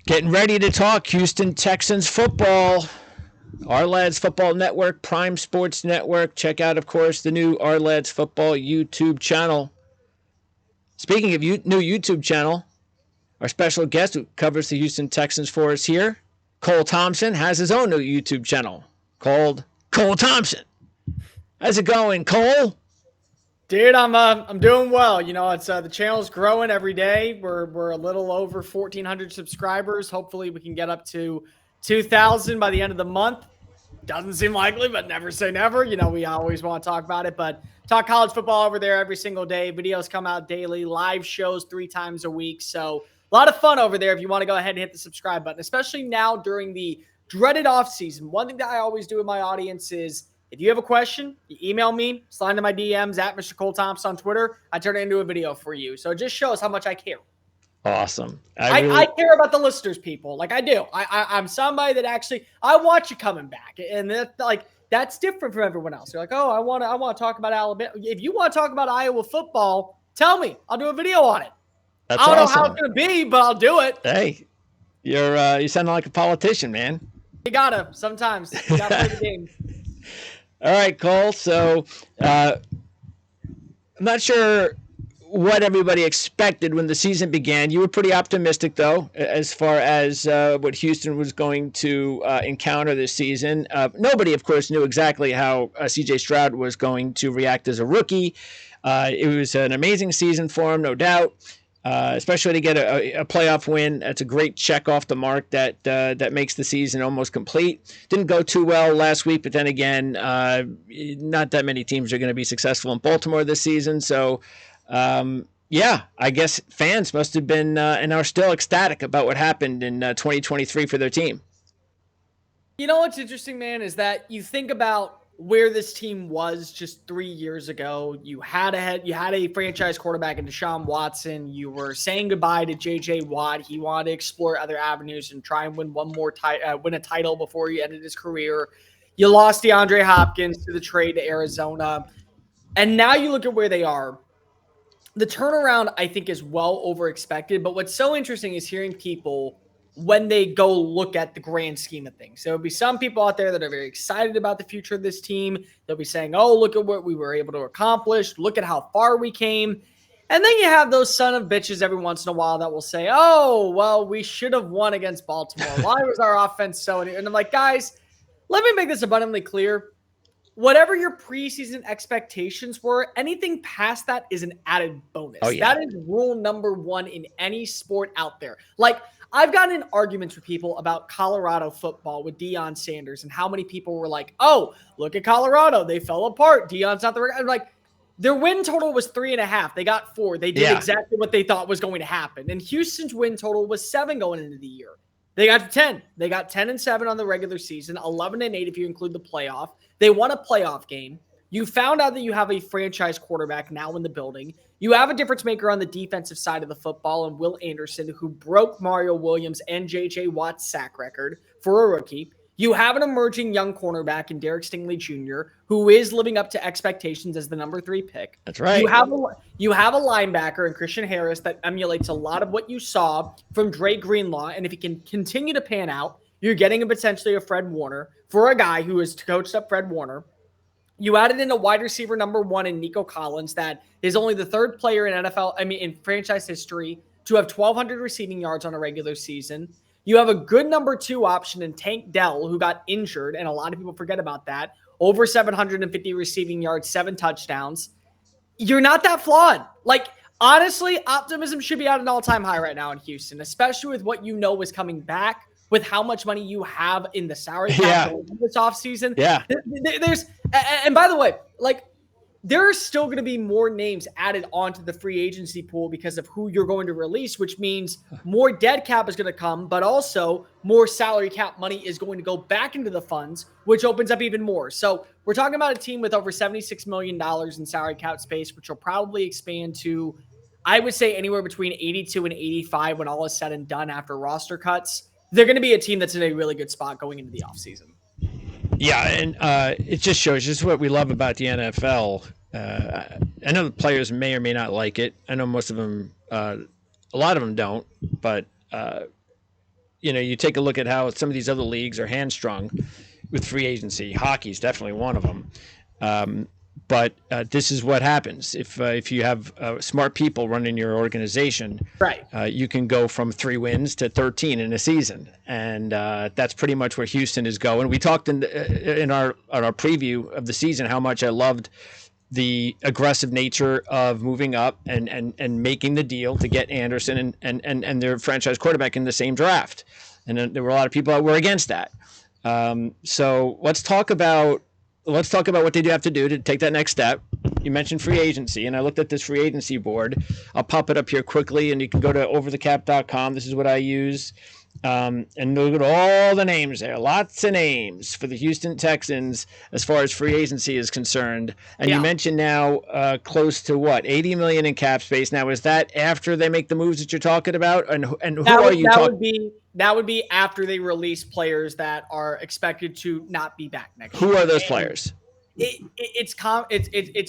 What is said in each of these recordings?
Getting ready to talk Houston Texans football. Our Lads Football Network, Prime Sports Network. Check out, of course, the new Our Lads Football YouTube channel. Speaking of new YouTube channel, our special guest who covers the Houston Texans for us here, Cole Thompson, has his own new YouTube channel called Cole Thompson. How's it going, Cole? Dude, I'm doing well. You know, it's the channel's growing every day. We're a little over 1,400 subscribers. Hopefully, we can get up to 2,000 by the end of the month. Doesn't seem likely, but never say never. You know, we always want to talk about it, but talk college football over there every single day. Videos come out daily, live shows 3 times a week. So a lot of fun over there if you want to go ahead and hit the subscribe button, especially now during the dreaded offseason. One thing that I always do with my audience is if you have a question, you email me, slide into my DMs at Mr. Cole Thompson on Twitter. I turn it into a video for you. So it just shows how much I care. Awesome. I care about the listeners, people. Like I do. I'm somebody that actually I want you coming back, and that's different from everyone else. You're like, oh, I want to talk about Alabama. If you want to talk about Iowa football, tell me. I'll do a video on it. That's I don't awesome. know how it's gonna be, but I'll do it. Hey, you sound like a politician, man. You gotta sometimes. You gotta play the game. All right, Cole. So I'm not sure what everybody expected when the season began. You were pretty optimistic, though, as far as what Houston was going to encounter this season. Nobody, of course, knew exactly how C.J. Stroud was going to react as a rookie. It was an amazing season for him, no doubt. Especially to get a playoff win. That's a great check off the mark that makes the season almost complete. Didn't go too well last week, but then again, not that many teams are going to be successful in Baltimore this season. So, I guess fans must have been and are still ecstatic about what happened in 2023 for their team. You know what's interesting, man, is that you think about where this team was just 3 years ago. You had a franchise quarterback in Deshaun Watson. You were saying goodbye to J.J. Watt. He wanted to explore other avenues and try and win win a title before he ended his career. You lost DeAndre Hopkins to the trade to Arizona. And now you look at where they are. The turnaround, I think, is well over expected. But what's so interesting is hearing people when they go look at the grand scheme of things. There will be some people out there that are very excited about the future of this team. They'll be saying, oh, look at what we were able to accomplish. Look at how far we came. And then you have those son of bitches every once in a while that will say, oh, well, we should have won against Baltimore. Why was our offense so? And I'm like, guys, let me make this abundantly clear. Whatever your preseason expectations were, anything past that is an added bonus. Oh, yeah. That is rule number 1 in any sport out there. Like, I've gotten in arguments with people about Colorado football with Deion Sanders and how many people were like, oh, look at Colorado. They fell apart. Deion's not the right. I'm like, their win total was 3.5. They got 4. They did exactly what they thought was going to happen. And Houston's win total was 7 going into the year. They got to 10. They got 10-7 on the regular season, 11-8 if you include the playoff. They won a playoff game. You found out that you have a franchise quarterback now in the building. You have a difference maker on the defensive side of the football and Will Anderson, who broke Mario Williams and J.J. Watt's sack record for a rookie. You have an emerging young cornerback in Derek Stingley Jr., who is living up to expectations as the number 3 pick. That's right. You have a linebacker in Christian Harris that emulates a lot of what you saw from Dre Greenlaw, and if he can continue to pan out, you're getting potentially a Fred Warner for a guy who has coached up Fred Warner. You added in a wide receiver number 1 in Nico Collins that is only the 3rd player in franchise history to have 1,200 receiving yards on a regular season. You have a good number 2 option in Tank Dell, who got injured, and a lot of people forget about that. Over 750 receiving yards, 7 touchdowns. You're not that flawed. Like, honestly, optimism should be at an all-time high right now in Houston, especially with what you know is coming back, with how much money you have in the salary cap this offseason. Yeah. And by the way, like, there are still going to be more names added onto the free agency pool because of who you're going to release, which means more dead cap is going to come, but also more salary cap money is going to go back into the funds, which opens up even more. So we're talking about a team with over $76 million in salary cap space, which will probably expand to, I would say, anywhere between 82 and 85 when all is said and done after roster cuts. They're going to be a team that's in a really good spot going into the offseason. Yeah, and it just shows just what we love about the NFL. I know the players may or may not like it. I know most of them, a lot of them don't. But, you take a look at how some of these other leagues are hamstrung with free agency. Hockey's definitely one of them. But this is what happens if you have smart people running your organization. Right. You can go from 3 wins to 13 in a season, and that's pretty much where Houston is going. We talked in our preview of the season how much I loved the aggressive nature of moving up and making the deal to get Anderson and their franchise quarterback in the same draft. And there were a lot of people that were against that. So let's talk about what they do have to do to take that next step. You mentioned free agency, and I looked at this free agency board. I'll pop it up here quickly, and you can go to overthecap.com. This is what I use. And look at all the names there. Lots of names for the Houston Texans as far as free agency is concerned. And you mentioned now close to what, $80 million in cap space. Now, is that after they make the moves that you're talking about? And who are you talking? That would be after they release players that are expected to not be back next year. Who are those players? It's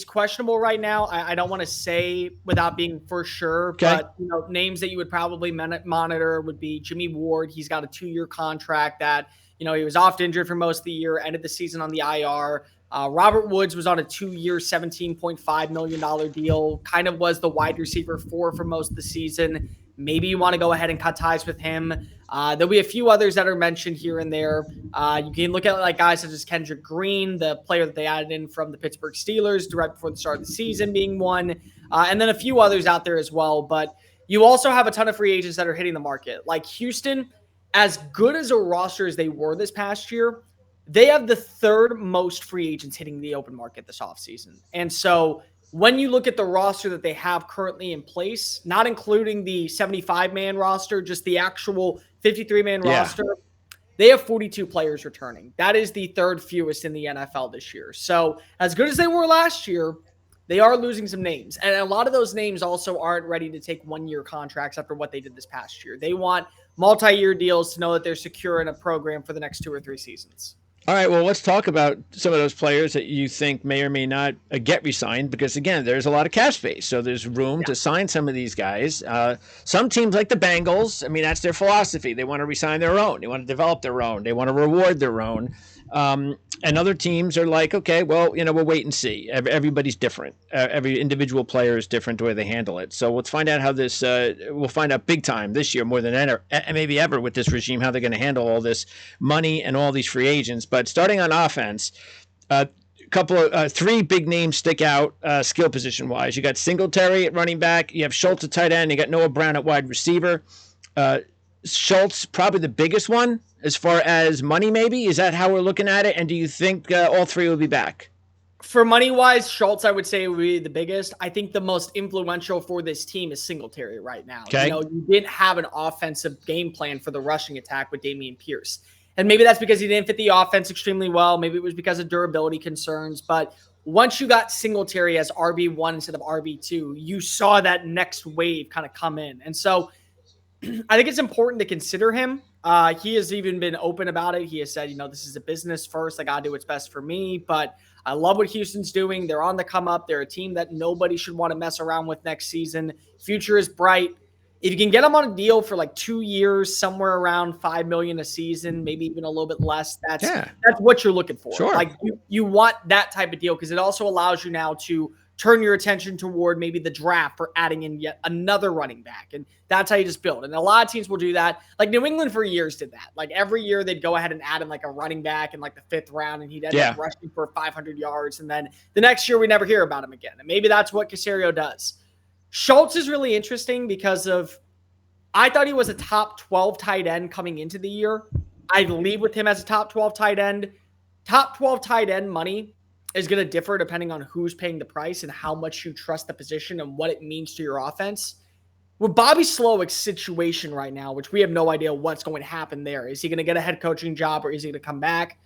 questionable right now. I don't want to say without being for sure, but names that you would probably monitor would be Jimmy Ward. He's got a 2-year contract that he was oft injured for most of the year, ended the season on the IR. Robert Woods was on a 2-year, $17.5 million deal. Kind of was the wide receiver 4 for most of the season. Maybe you want to go ahead and cut ties with him. There'll be a few others that are mentioned here and there. You can look at like guys such as Kenyon Green, the player that they added in from the Pittsburgh Steelers right before the start of the season being one, and then a few others out there as well. But you also have a ton of free agents that are hitting the market. Like Houston, as good as a roster as they were this past year, they have the 3rd most free agents hitting the open market this offseason. And so when you look at the roster that they have currently in place, not including the 75-man roster, just the actual 53-man roster, they have 42 players returning. That is the 3rd fewest in the NFL this year. So as good as they were last year, they are losing some names. And a lot of those names also aren't ready to take 1-year contracts after what they did this past year. They want multi-year deals to know that they're secure in a program for the next 2 or 3 seasons. All right, well, let's talk about some of those players that you think may or may not get re-signed because, again, there's a lot of cap space. So there's room to sign some of these guys. Some teams like the Bengals, I mean, that's their philosophy. They want to re-sign their own. They want to develop their own. They want to reward their own. And other teams are like, okay, well, we'll wait and see. Everybody's different. Every individual player is different the way they handle it. So let's find out how this we'll find out big time this year more than maybe ever with this regime, how they're going to handle all this money and all these free agents. But starting on offense, couple of 3 big names stick out skill position wise. You got Singletary at running back. You have Schultz at tight end. You got Noah Brown at wide receiver. Schultz probably the biggest one as far as money, maybe? Is that how we're looking at it? And do you think all 3 will be back? For money-wise, Schultz, I would say, would be the biggest. I think the most influential for this team is Singletary right now. Okay. You didn't have an offensive game plan for the rushing attack with Dameon Pierce. And maybe that's because he didn't fit the offense extremely well. Maybe it was because of durability concerns. But once you got Singletary as RB1 instead of RB2, you saw that next wave kind of come in. And so I think it's important to consider him. He has even been open about it. He has said, this is a business first. I got to do what's best for me. But I love what Houston's doing. They're on the come up. They're a team that nobody should want to mess around with next season. Future is bright. If you can get them on a deal for like 2 years, somewhere around $5 million a season, maybe even a little bit less, that's what you're looking for. Sure. Like you want that type of deal because it also allows you now to turn your attention toward maybe the draft for adding in yet another running back. And that's how you just build. And a lot of teams will do that. Like New England for years did that. Like every year they'd go ahead and add in like a running back in like the 5th round and he'd end up rushing for 500 yards. And then the next year we never hear about him again. And maybe that's what Caserio does. Schultz is really interesting because I thought he was a top 12 tight end coming into the year. I'd leave with him as a top 12 tight end. Top 12 tight end money is going to differ depending on who's paying the price and how much you trust the position and what it means to your offense. With Bobby Slowick's situation right now, which we have no idea what's going to happen there. Is he going to get a head coaching job or is he going to come back?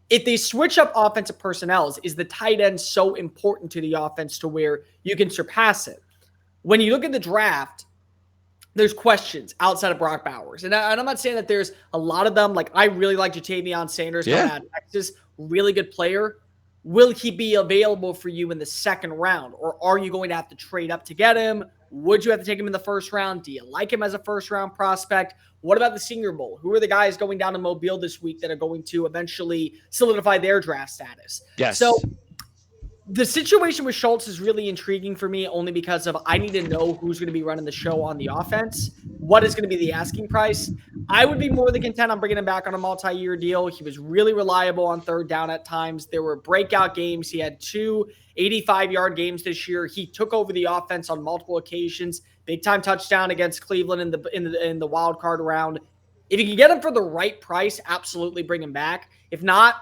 If they switch up offensive personnel, is the tight end so important to the offense to where you can surpass it? When you look at the draft, there's questions outside of Brock Bowers. And I'm not saying that there's a lot of them. Like, I really like Jatavion Sanders coming out of Texas. Really good player. Will he be available for you in the 2nd round? Or are you going to have to trade up to get him? Would you have to take him in the first round? Do you like him as a first-round prospect? What about the Senior Bowl? Who are the guys going down to Mobile this week that are going to eventually solidify their draft status? Yes. So the situation with Schultz is really intriguing for me only because of I need to know who's going to be running the show on the offense. What is going to be the asking price? I would be more than content on bringing him back on a multi-year deal. He was really reliable on third down at times. There were breakout games. He had 2 85-yard games this year. He took over the offense on multiple occasions. Big-time touchdown against Cleveland in the wild card round. If you can get him for the right price, absolutely bring him back. If not,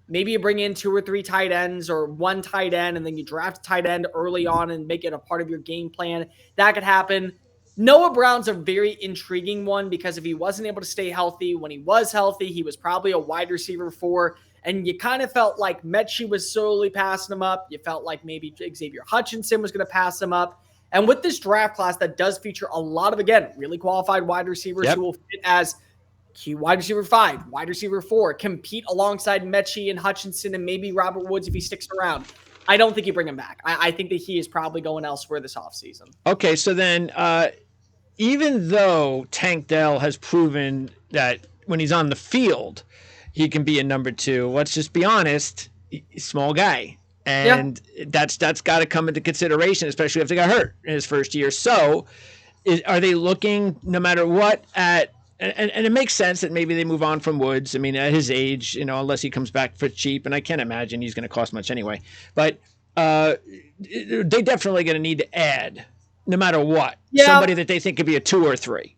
maybe you bring in 2 or 3 tight ends or 1 tight end, and then you draft a tight end early on and make it a part of your game plan. That could happen. Noah Brown's a very intriguing one because if he wasn't able to stay healthy, when he was healthy, he was probably a wide receiver 4. And you kind of felt like Mechie was slowly passing him up. You felt like maybe Xavier Hutchinson was going to pass him up. And with this draft class that does feature a lot of, again, really qualified wide receivers who will fit as wide receiver 5, wide receiver 4, compete alongside Mechie and Hutchinson and maybe Robert Woods if he sticks around. I don't think you bring him back. I think that he is probably going elsewhere this offseason. Okay, so then even though Tank Dell has proven that when he's on the field, he can be a number 2, let's just be honest, small guy. And that's got to come into consideration, especially if they got hurt in his first year. So are they looking, no matter what, at and it makes sense that maybe they move on from Woods. I mean, at his age, unless he comes back for cheap, and I can't imagine he's going to cost much anyway. But they definitely going to need to add, no matter what, somebody that they think could be a 2 or 3.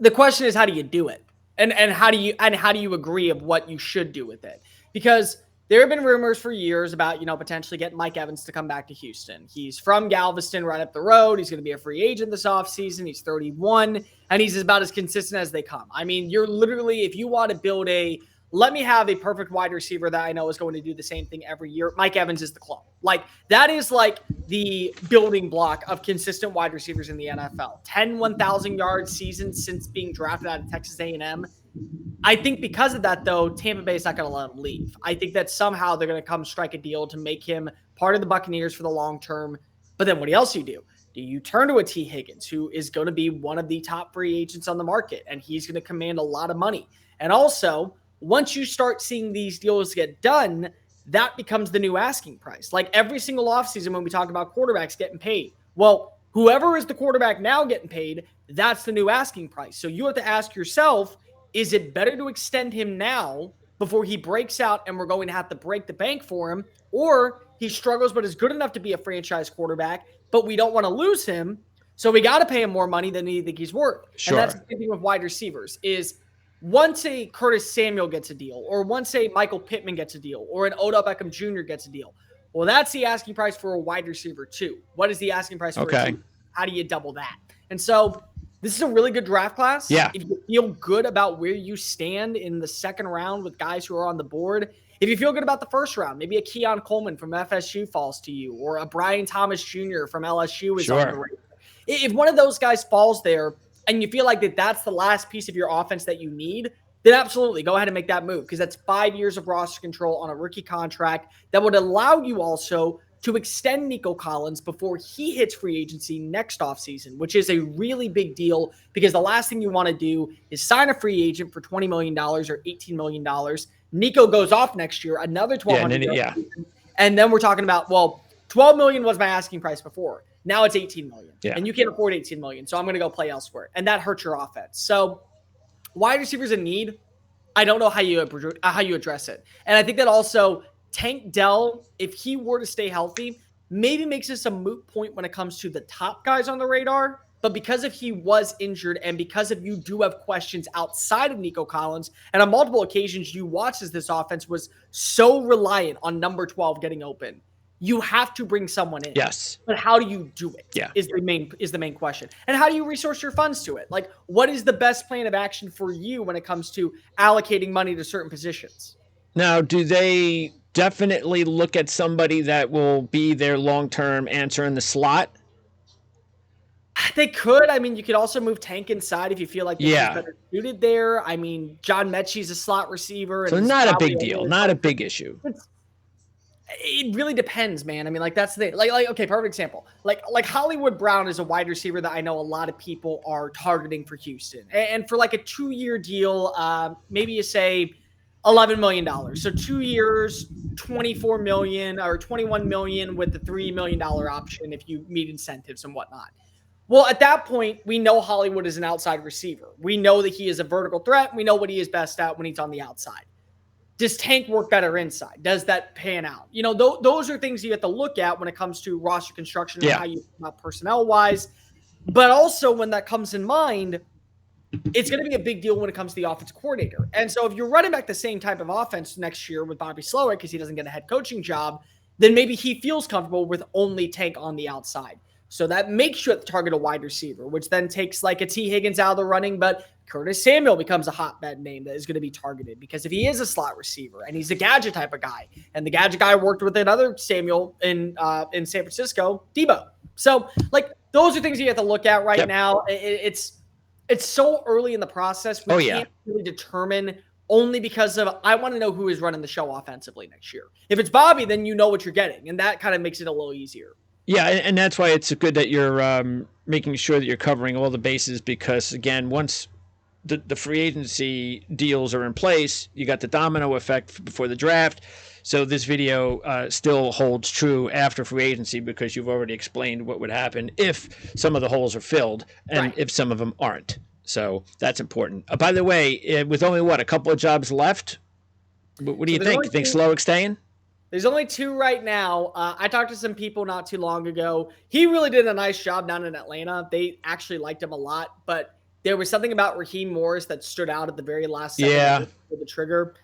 The question is, how do you do it? And how do you agree of what you should do with it? Because there have been rumors for years about, potentially getting Mike Evans to come back to Houston. He's from Galveston, right up the road. He's going to be a free agent this offseason. He's 31, and he's about as consistent as they come. I mean, you're literally, if you want to build let me have a perfect wide receiver that I know is going to do the same thing every year, Mike Evans is the clone. Like, that is like the building block of consistent wide receivers in the NFL. 10 1,000-yard seasons since being drafted out of Texas A&M. I think because of that, though, Tampa Bay is not going to let him leave. I think that somehow they're going to come strike a deal to make him part of the Buccaneers for the long term. But then what else do you do? Do you turn to a T. Higgins, who is going to be one of the top free agents on the market, and he's going to command a lot of money? And also, once you start seeing these deals get done, that becomes the new asking price. Like every single offseason when we talk about quarterbacks getting paid. Well, whoever is the quarterback now getting paid, that's the new asking price. So you have to ask yourself, is it better to extend him now before he breaks out and we're going to have to break the bank for him, or he struggles but is good enough to be a franchise quarterback, but we don't want to lose him, so we got to pay him more money than we think he's worth? Sure. And that's the same thing with wide receivers is once a Curtis Samuel gets a deal, or once a Michael Pittman gets a deal, or an Odell Beckham Jr. gets a deal, well, that's the asking price for a wide receiver too. What is the asking price for a two? How do you double that? And so this is a really good draft class. Yeah. If you feel good about where you stand in the second round with guys who are on the board, if you feel good about the first round, maybe a Keon Coleman from FSU falls to you, or a Brian Thomas Jr. from LSU is on the radar. If one of those guys falls there and you feel like that's the last piece of your offense that you need, then absolutely go ahead and make that move, because that's 5 years of roster control on a rookie contract that would allow you also to extend Nico Collins before he hits free agency next offseason, which is a really big deal, because the last thing you want to do is sign a free agent for $20 million or $18 million. Nico goes off next year, another $12 million. And then we're talking about, well, $12 million was my asking price before. Now it's $18 million. Yeah. And you can't afford $18 million, so I'm going to go play elsewhere. And that hurts your offense. So wide receivers in need, I don't know how you address it. And I think that also Tank Dell, if he were to stay healthy, maybe makes this a moot point when it comes to the top guys on the radar. But because if he was injured, and because if you do have questions outside of Nico Collins, and on multiple occasions you watched as this offense was so reliant on number 12 getting open, you have to bring someone in. Yes. But how do you do it? Yeah. Is the main question. And how do you resource your funds to it? Like, what is the best plan of action for you when it comes to allocating money to certain positions? Now, do they definitely look at somebody that will be their long-term answer in the slot? They could. I mean, you could also move Tank inside if you feel like he's better suited there. I mean, John Mechie's a slot receiver. So not a big deal. Not a big issue. It really depends, man. I mean, like that's the thing. Like okay, perfect example. Like Hollywood Brown is a wide receiver that I know a lot of people are targeting for Houston, and for like a 2-year deal, maybe you say $11 million. So 2 years, 24 million or 21 million with the $3 million option if you meet incentives and whatnot. Well, at that point, we know Hollywood is an outside receiver. We know that he is a vertical threat. We know what he is best at when he's on the outside. Does Tank work better inside? Does that pan out? You know, those are things you have to look at when it comes to roster construction and how you think about personnel-wise. But also when that comes in mind, it's going to be a big deal when it comes to the offensive coordinator. And so if you're running back the same type of offense next year with Bobby Slowick because he doesn't get a head coaching job, then maybe he feels comfortable with only Tank on the outside. So that makes you at the target a wide receiver, which then takes like a T. Higgins out of the running, but Curtis Samuel becomes a hotbed name that is going to be targeted because if he is a slot receiver and he's a gadget type of guy, and the gadget guy worked with another Samuel in San Francisco, Debo. So like those are things you have to look at right now. It's so early in the process. We can't really determine only because of I want to know who is running the show offensively next year. If it's Bobby, then you know what you're getting, and that kind of makes it a little easier. Yeah, and that's why it's good that you're making sure that you're covering all the bases because, again, once the free agency deals are in place, you got the domino effect before the draft. So this video still holds true after free agency because you've already explained what would happen if some of the holes are filled and if some of them aren't. So that's important. By the way, with only, a couple of jobs left, what do you think? You think Slowick staying? There's only 2 right now. I talked to some people not too long ago. He really did a nice job down in Atlanta. They actually liked him a lot, but there was something about Raheem Morris that stood out at the very last second with the trigger.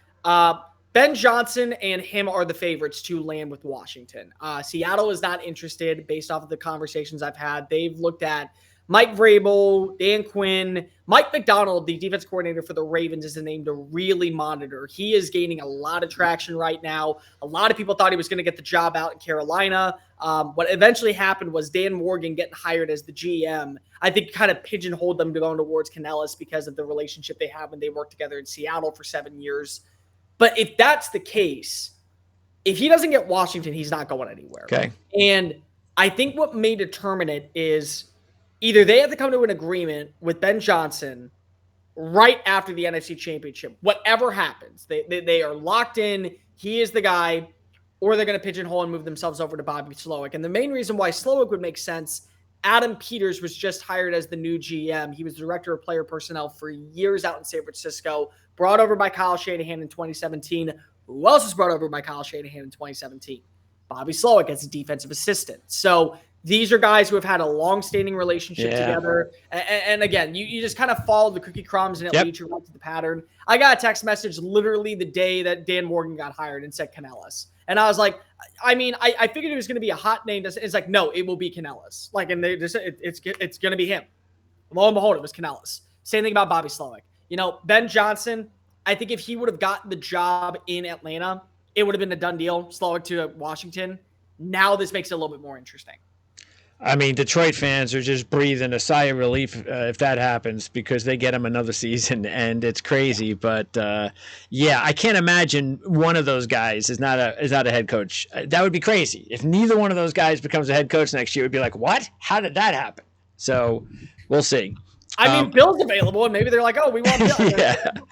Ben Johnson and him are the favorites to land with Washington. Seattle is not interested based off of the conversations I've had. They've looked at Mike Vrabel, Dan Quinn, Mike McDonald, the defense coordinator for the Ravens, is the name to really monitor. He is gaining a lot of traction right now. A lot of people thought he was going to get the job out in Carolina. What eventually happened was Dan Morgan getting hired as the GM. I think kind of pigeonholed them to going towards Canellis because of the relationship they have when they worked together in Seattle for 7 years. But if that's the case, if he doesn't get Washington, he's not going anywhere. Okay. And I think what may determine it is either they have to come to an agreement with Ben Johnson right after the NFC Championship. Whatever happens, they are locked in. He is the guy, or they're going to pigeonhole and move themselves over to Bobby Slowick. And the main reason why Slowick would make sense, Adam Peters was just hired as the new GM. He was director of player personnel for years out in San Francisco, brought over by Kyle Shanahan in 2017. Who else was brought over by Kyle Shanahan in 2017? Bobby Slowick as a defensive assistant. So these are guys who have had a long-standing relationship together. And again, you just kind of follow the cookie crumbs and it leads you right to the pattern. I got a text message literally the day that Dan Morgan got hired and said Canellis. And I was like, I mean, I figured it was going to be a hot name. It's like, no, it will be Canellis. Like, and they just, it's going to be him. Lo and behold, it was Canellis. Same thing about Bobby Slowick. You know, Ben Johnson, I think if he would have gotten the job in Atlanta, it would have been a done deal. Slowick to Washington. Now this makes it a little bit more interesting. I mean, Detroit fans are just breathing a sigh of relief if that happens because they get him another season, and it's crazy. But I can't imagine one of those guys is not a head coach. That would be crazy if neither one of those guys becomes a head coach next year. It would be like, what? How did that happen? So we'll see. I mean, Bill's available, and maybe they're like, oh, we want Bill.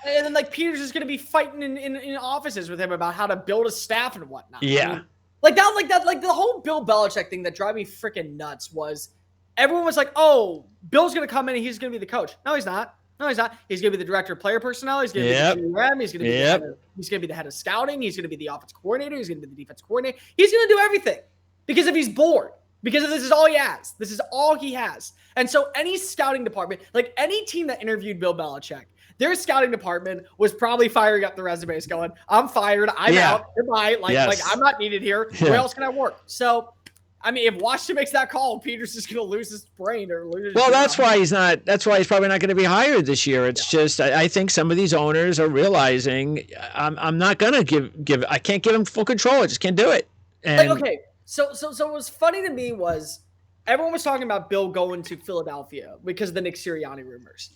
And then like Peters is going to be fighting in offices with him about how to build a staff and whatnot. Yeah. I mean, like the whole Bill Belichick thing that drive me freaking nuts was everyone was like, oh, Bill's going to come in and he's going to be the coach. No, he's not. He's going to be the director of player personnel. He's going to be the GM. He's going to be the head of scouting. He's going to be the offense coordinator. He's going to be the defense coordinator. He's going to do everything because if he's bored, because this is all he has. This is all he has. And so any scouting department, like any team that interviewed Bill Belichick, their scouting department was probably firing up the resumes going, I'm fired. I'm out. Goodbye. Like I'm not needed here. Where else can I work? So, I mean, if Washington makes that call, Peters is going to lose his brain or lose his job. That's why he's probably not going to be hired this year. It's just, I think some of these owners are realizing I'm not going to give, I can't give him full control. I just can't do it. And okay. So what was funny to me was everyone was talking about Bill going to Philadelphia because of the Nick Sirianni rumors.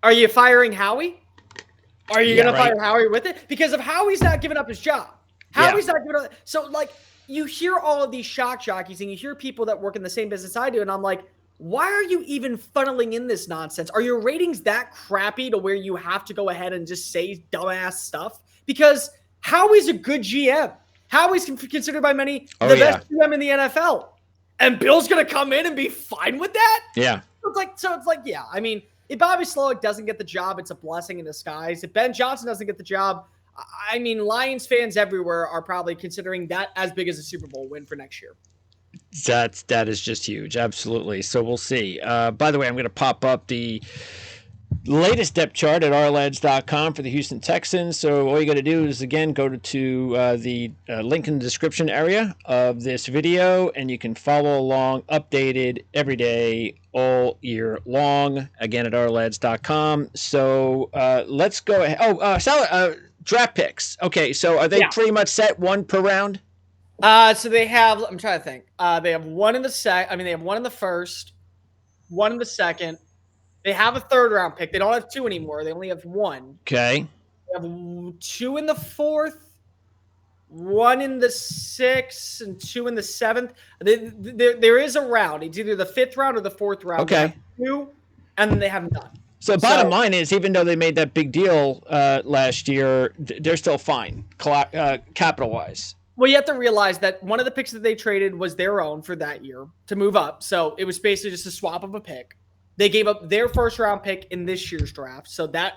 Are you firing Howie? Are you going to fire Howie with it? Because if Howie's not giving up his job, Howie's not gonna. So like you hear all of these shock jockeys and you hear people that work in the same business I do, and I'm like, why are you even funneling in this nonsense? Are your ratings that crappy to where you have to go ahead and just say dumbass stuff? Because Howie's a good GM. Howie's considered by many the best GM in the NFL. And Bill's going to come in and be fine with that? Yeah. It's like, yeah. I mean, if Bobby Slowick doesn't get the job, it's a blessing in disguise. If Ben Johnson doesn't get the job, I mean, Lions fans everywhere are probably considering that as big as a Super Bowl win for next year. That is just huge. Absolutely. So we'll see. By the way, I'm going to pop up the latest depth chart at ourlads.com for the Houston Texans. So all you got to do is, again, go to the link in the description area of this video, and you can follow along, updated every day, all year long, again, at ourlads.com. So let's go ahead. Draft picks. Okay, so are they pretty much set, one per round? So they have, I'm trying to think. They have one in the they have one in the first, one in the second. They have a third round pick. They don't have two anymore. They only have one. Okay. They have two in the fourth, one in the sixth, and two in the seventh. There is a round. It's either the fifth round or the fourth round. Okay. Two, and then they have none. So bottom line is, even though they made that big deal last year, they're still fine capital-wise. Well, you have to realize that one of the picks that they traded was their own for that year to move up. So it was basically just a swap of a pick. They gave up their first-round pick in this year's draft, so that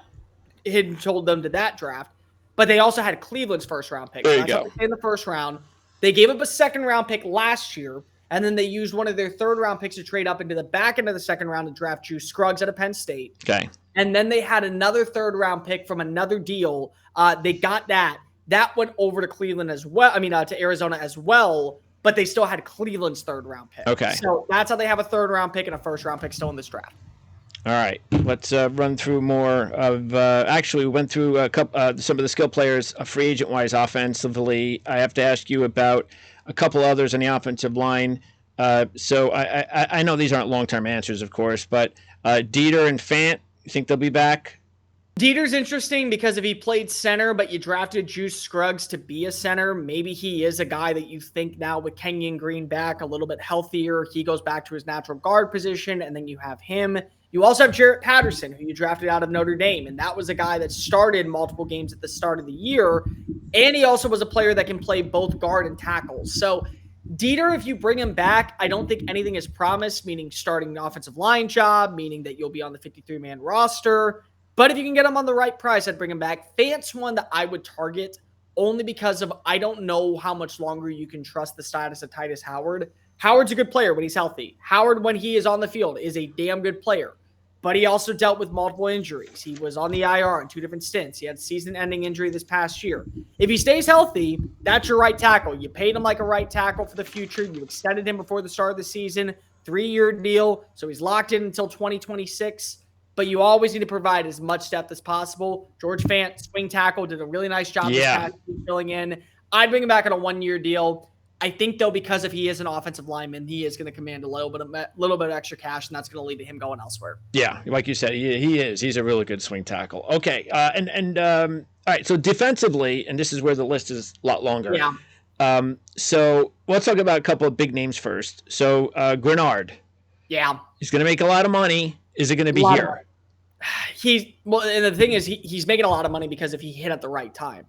had told them to that draft. But they also had Cleveland's first-round pick. There you go. In the first round, they gave up a second-round pick last year, and then they used one of their third-round picks to trade up into the back end of the second round to draft Juice Scruggs out of Penn State. Okay. And then they had another third-round pick from another deal. They got that. That went over to Cleveland as well. I mean, to Arizona as well. But they still had Cleveland's third-round pick. Okay. So that's how they have a third-round pick and a first-round pick still in this draft. All right. Let's run through more of actually, we went through some of the skill players free agent-wise offensively. I have to ask you about a couple others on the offensive line. So I know these aren't long-term answers, of course, but Dieter and Fant, you think they'll be back? Dieter's interesting because if he played center, but you drafted Juice Scruggs to be a center, maybe he is a guy that you think now with Kenyon Green back a little bit healthier, he goes back to his natural guard position, and then you have him. You also have Jarrett Patterson, who you drafted out of Notre Dame, and that was a guy that started multiple games at the start of the year, and he also was a player that can play both guard and tackles. So Dieter, if you bring him back, I don't think anything is promised, meaning starting an offensive line job, meaning that you'll be on the 53-man roster. But if you can get him on the right price, I'd bring him back. Fant's one that I would target only because of I don't know how much longer you can trust the status of Titus Howard. Howard's a good player when he's healthy. Howard, when he is on the field, is a damn good player. But he also dealt with multiple injuries. He was on the IR in 2 different stints. He had a season-ending injury this past year. If he stays healthy, that's your right tackle. You paid him like a right tackle for the future. You extended him before the start of the season. 3-year deal, so he's locked in until 2026. But you always need to provide as much depth as possible. George Fant, swing tackle, did a really nice job this past year filling in. I'd bring him back on a 1-year deal. I think, though, because if he is an offensive lineman, he is going to command a little bit of extra cash, and that's going to lead to him going elsewhere. Yeah, like you said, he is. He's a really good swing tackle. Okay, all right, so defensively, and this is where the list is a lot longer. Yeah. So let's talk about a couple of big names first. So Greenard. Yeah. He's going to make a lot of money. Is it going to be here? And the thing is, he's making a lot of money because if he hit at the right time.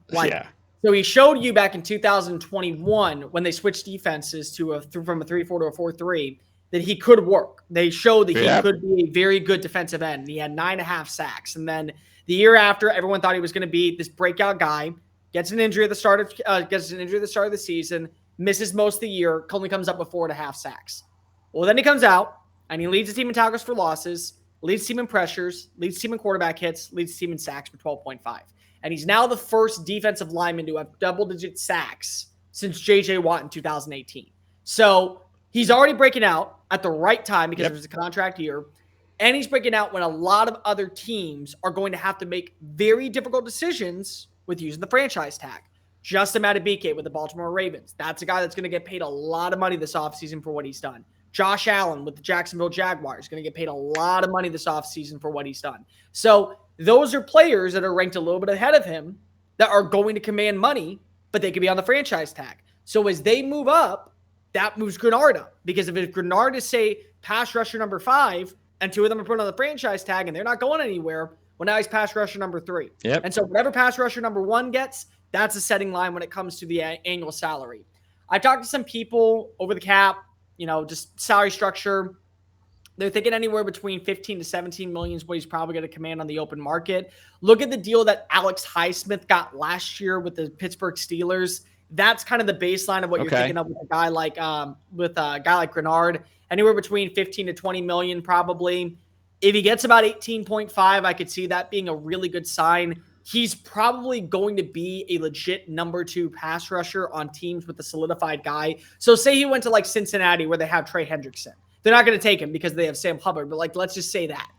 So he showed you back in 2021 when they switched defenses from a 3-4 to a 4-3 that he could work. They showed that he could be a very good defensive end. And he had 9.5 sacks. And then the year after, everyone thought he was going to be this breakout guy. Gets an injury at the start of the season. Misses most of the year. Only comes up with 4.5 sacks. Well, then he comes out and he leads the team in tackles for losses. Leads the team in pressures, leads the team in quarterback hits, leads the team in sacks for 12.5. And he's now the first defensive lineman to have double-digit sacks since J.J. Watt in 2018. So he's already breaking out at the right time because it was a contract year. And he's breaking out when a lot of other teams are going to have to make very difficult decisions with using the franchise tag. Justin Madubuike with the Baltimore Ravens. That's a guy that's going to get paid a lot of money this offseason for what he's done. Josh Allen with the Jacksonville Jaguars going to get paid a lot of money this offseason for what he's done. So those are players that are ranked a little bit ahead of him that are going to command money but they could be on the franchise tag. So as they move up, that moves Greenard up. Because if Greenard is, say, pass rusher number 5, and 2 of them are put on the franchise tag and they're not going anywhere, well, now he's pass rusher number 3. Yep. And so whatever pass rusher number 1 gets, that's a setting line when it comes to the annual salary. I talked to some people over the cap, just salary structure. They're thinking anywhere between 15 to 17 million is what he's probably going to command on the open market. Look at the deal that Alex Highsmith got last year with the Pittsburgh Steelers. That's kind of the baseline of what you're thinking of with a guy like Greenard. Anywhere between 15 to 20 million probably. If he gets about 18.5, I could see that being a really good sign. He's probably going to be a legit number 2 pass rusher on teams with a solidified guy. So say he went to like Cincinnati where they have Trey Hendrickson. They're not going to take him because they have Sam Hubbard, but let's just say that.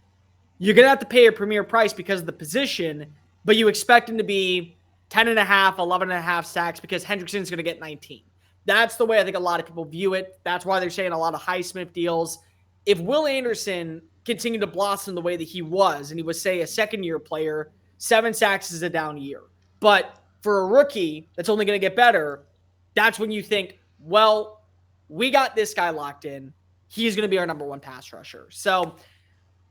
You're going to have to pay a premier price because of the position, but you expect him to be 10.5, 11.5 sacks because Hendrickson's going to get 19. That's the way I think a lot of people view it. That's why they're saying a lot of Highsmith deals. If Will Anderson continued to blossom the way that he was, and he was, say, a second-year player, 7 sacks is a down year. But for a rookie that's only going to get better, that's when you think, well, we got this guy locked in. He's going to be our number 1 pass rusher. So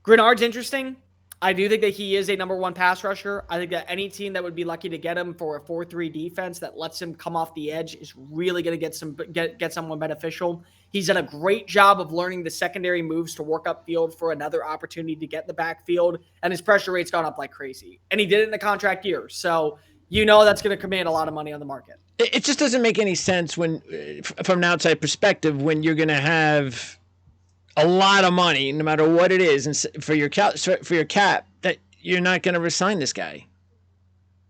Greenard's interesting. I do think that he is a number 1 pass rusher. I think that any team that would be lucky to get him for a 4-3 defense that lets him come off the edge is really going to get someone beneficial. He's done a great job of learning the secondary moves to work upfield for another opportunity to get in the backfield, and his pressure rate's gone up like crazy. And he did it in the contract year, so that's going to command a lot of money on the market. It just doesn't make any sense when, from an outside perspective, when you're going to have a lot of money, no matter what it is, and for your cap, that you're not going to resign this guy.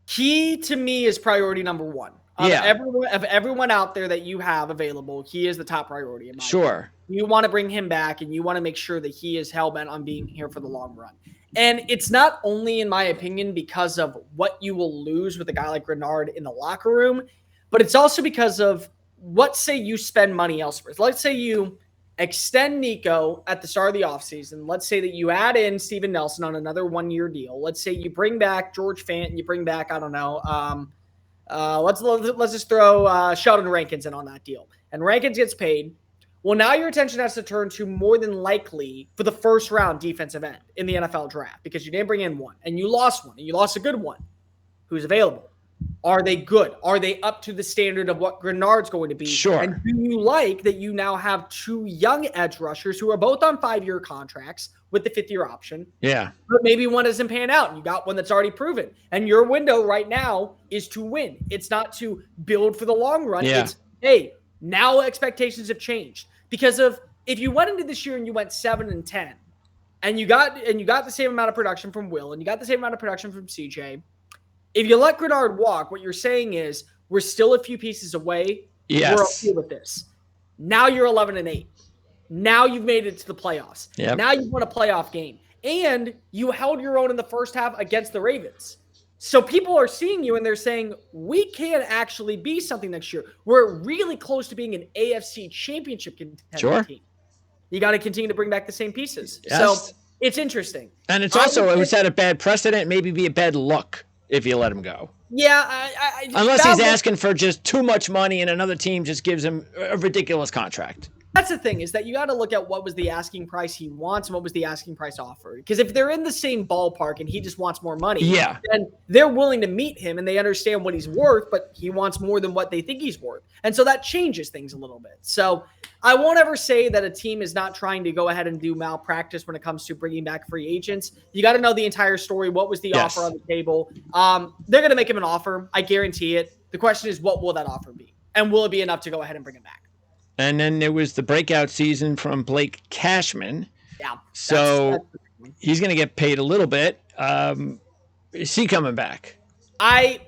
He, to me, is priority number 1. Of everyone out there that you have available, he is the top priority in my opinion. You want to bring him back, and you want to make sure that he is hell-bent on being here for the long run. And it's not only, in my opinion, because of what you will lose with a guy like Greenard in the locker room, but it's also because of, let's say you spend money elsewhere. Let's say you extend Nico at the start of the offseason. Let's say that you add in Steven Nelson on another 1-year deal. Let's say you bring back George Fant and you bring back, I don't know, let's just throw Sheldon Rankins in on that deal. And Rankins gets paid. Well, now your attention has to turn to more than likely for the first round defensive end in the NFL draft because you didn't bring in one and you lost one and you lost a good one. Who's available? Are they good? Are they up to the standard of what Greenard's going to be? Sure. And do you like that you now have 2 young edge rushers who are both on 5-year contracts with the 5th-year option? Yeah. But maybe one doesn't pan out and you got one that's already proven. And your window right now is to win. It's not to build for the long run. Yeah. It's, hey, now expectations have changed. Because of if you went into this year and you went 7-10 and you got the same amount of production from Will and you got the same amount of production from CJ, if you let Greenard walk, what you're saying is we're still a few pieces away. Yes. We're okay with this. Now you're 11-8. Now you've made it to the playoffs. Yep. Now you've won a playoff game. And you held your own in the first half against the Ravens. So people are seeing you and they're saying, we can actually be something next year. We're really close to being an AFC championship contender team. You got to continue to bring back the same pieces. Yes. So it's interesting. And it's also, it was at a bad precedent, maybe be a bad look if you let him go. Yeah. Unless he's asking for just too much money and another team just gives him a ridiculous contract. That's the thing is that you got to look at what was the asking price he wants and what was the asking price offered. Because if they're in the same ballpark and he just wants more money, then they're willing to meet him and they understand what he's worth, but he wants more than what they think he's worth. And so that changes things a little bit. So I won't ever say that a team is not trying to go ahead and do malpractice when it comes to bringing back free agents. You got to know the entire story. What was the offer on the table? They're going to make him an offer. I guarantee it. The question is, what will that offer be? And will it be enough to go ahead and bring him back? And then there was the breakout season from Blake Cashman. Yeah. So he's going to get paid a little bit. Is he coming back? I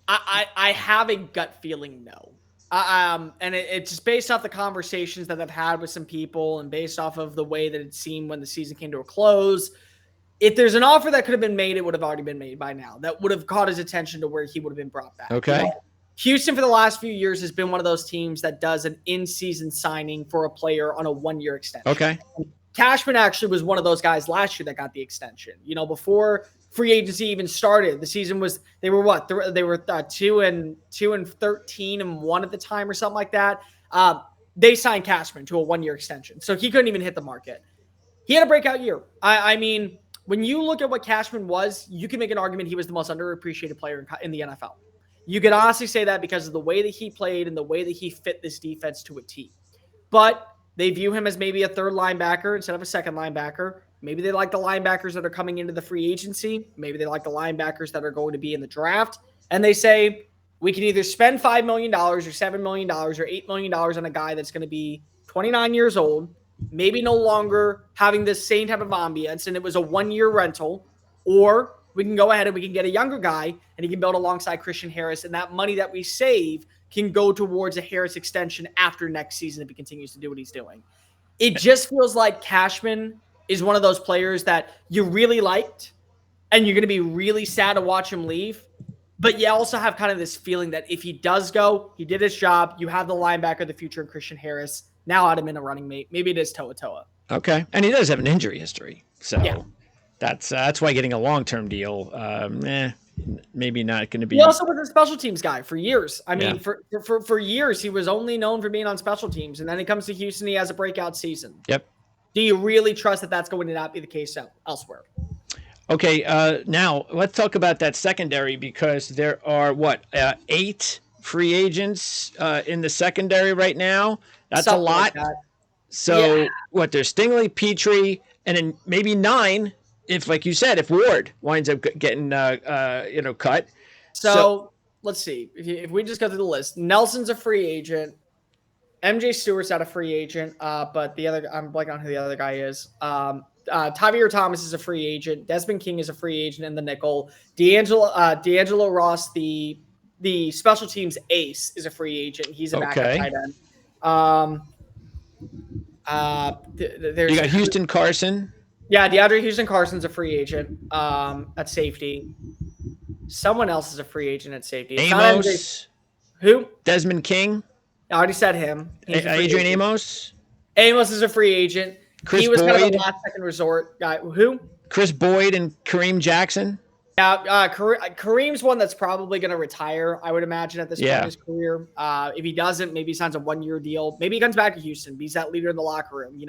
have a gut feeling no. And it's just based off the conversations that I've had with some people and based off of the way that it seemed when the season came to a close. If there's an offer that could have been made, it would have already been made by now. That would have caught his attention to where he would have been brought back. Okay. You know? Houston for the last few years has been one of those teams that does an in-season signing for a player on a 1-year extension. Okay. Cashman actually was one of those guys last year that got the extension. Before free agency even started, the season was they were 2-13-1 at the time or something like that. They signed Cashman to a 1-year extension, so he couldn't even hit the market. He had a breakout year. I mean, when you look at what Cashman was, you can make an argument he was the most underappreciated player in the NFL. You could honestly say that because of the way that he played and the way that he fit this defense to a T. But they view him as maybe a third linebacker instead of a second linebacker. Maybe they like the linebackers that are coming into the free agency. Maybe they like the linebackers that are going to be in the draft. And they say, we can either spend $5 million or $7 million or $8 million on a guy that's going to be 29 years old, maybe no longer having this same type of ambiance, and it was a 1-year rental, or we can go ahead and we can get a younger guy and he can build alongside Christian Harris, and that money that we save can go towards a Harris extension after next season if he continues to do what he's doing. It just feels like Cashman is one of those players that you really liked and you're going to be really sad to watch him leave. But you also have kind of this feeling that if he does go, he did his job. You have the linebacker of the future in Christian Harris. Now add him in a running mate. Maybe it is Toa Toa. Okay. And he does have an injury history. So yeah. That's why getting a long-term deal, maybe not going to be. He also was a special teams guy for years. I mean, for years, he was only known for being on special teams. And then he comes to Houston, he has a breakout season. Yep. Do you really trust that that's going to not be the case elsewhere? Okay, now let's talk about that secondary because there are, 8 free agents in the secondary right now? That's something a lot. Like that. So, there's Stingley, Petrie, and then maybe 9 if, like you said, if Ward winds up getting, cut. So let's see. If we just go through the list, Nelson's a free agent. MJ Stewart's not a free agent, but I'm blanking on who the other guy is. Tavierre Thomas is a free agent. Desmond King is a free agent in the nickel. D'Angelo Ross, the special teams ace, is a free agent. He's a backup tight end. You got Houston Carson. Yeah, DeAndre Houston Carson's a free agent at safety. Someone else is a free agent at safety. Amos. Who? Desmond King. I already said him. Adrian Amos. Amos is a free agent. Chris he was Boyd. Kind of a last second resort guy. Who? Chris Boyd and Kareem Jackson. Yeah, Kareem's one that's probably going to retire, I would imagine, at this point in his career. If he doesn't, maybe he signs a 1-year deal. Maybe he comes back to Houston. He's that leader in the locker room,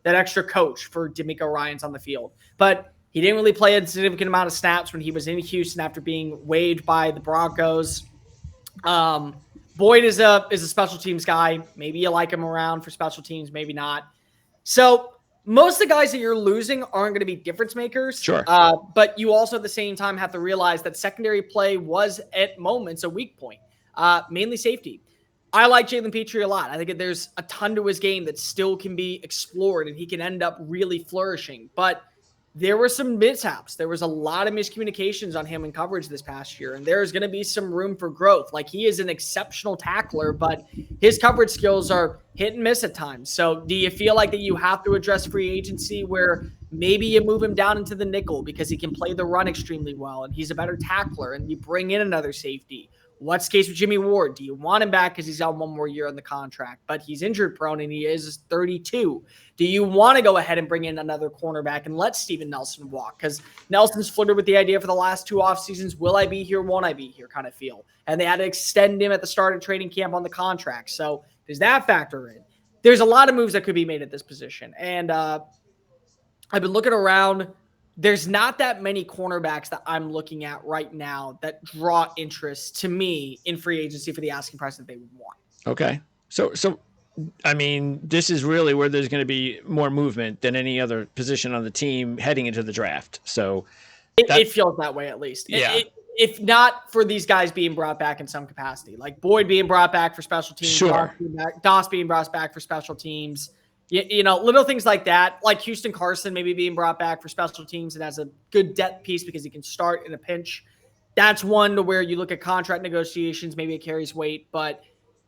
that extra coach for D'Amico Ryans on the field. But he didn't really play a significant amount of snaps when he was in Houston after being waived by the Broncos. Boyd is a special teams guy. Maybe you like him around for special teams, maybe not. So most of the guys that you're losing aren't going to be difference makers. Sure. But you also at the same time have to realize that secondary play was at moments a weak point, mainly safety. I like Jalen Petrie a lot. I think there's a ton to his game that still can be explored and he can end up really flourishing. But there were some mishaps. There was a lot of miscommunications on him in coverage this past year, and there's going to be some room for growth. Like, he is an exceptional tackler, but his coverage skills are hit and miss at times. So do you feel like that you have to address free agency where maybe you move him down into the nickel because he can play the run extremely well and he's a better tackler, and you bring in another safety? What's the case with Jimmy Ward? Do you want him back because he's on 1 more year on the contract, but he's injured prone and he is 32? Do you want to go ahead and bring in another cornerback and let Steven Nelson walk? Because Nelson's flirted with the idea for the last 2 off seasons, will I be here, won't I be here kind of feel. And they had to extend him at the start of training camp on the contract. So does that factor in? There's a lot of moves that could be made at this position. And I've been looking around. There's not that many cornerbacks that I'm looking at right now that draw interest to me in free agency for the asking price that they would want. Okay. So I mean, this is really where there's going to be more movement than any other position on the team heading into the draft. So it feels that way, at least. Yeah. If not for these guys being brought back in some capacity, like Boyd being brought back for special teams, sure. Doss being brought back for special teams. Little things like that, like Houston Carson maybe being brought back for special teams and as a good depth piece because he can start in a pinch. That's one to where you look at contract negotiations, maybe it carries weight. But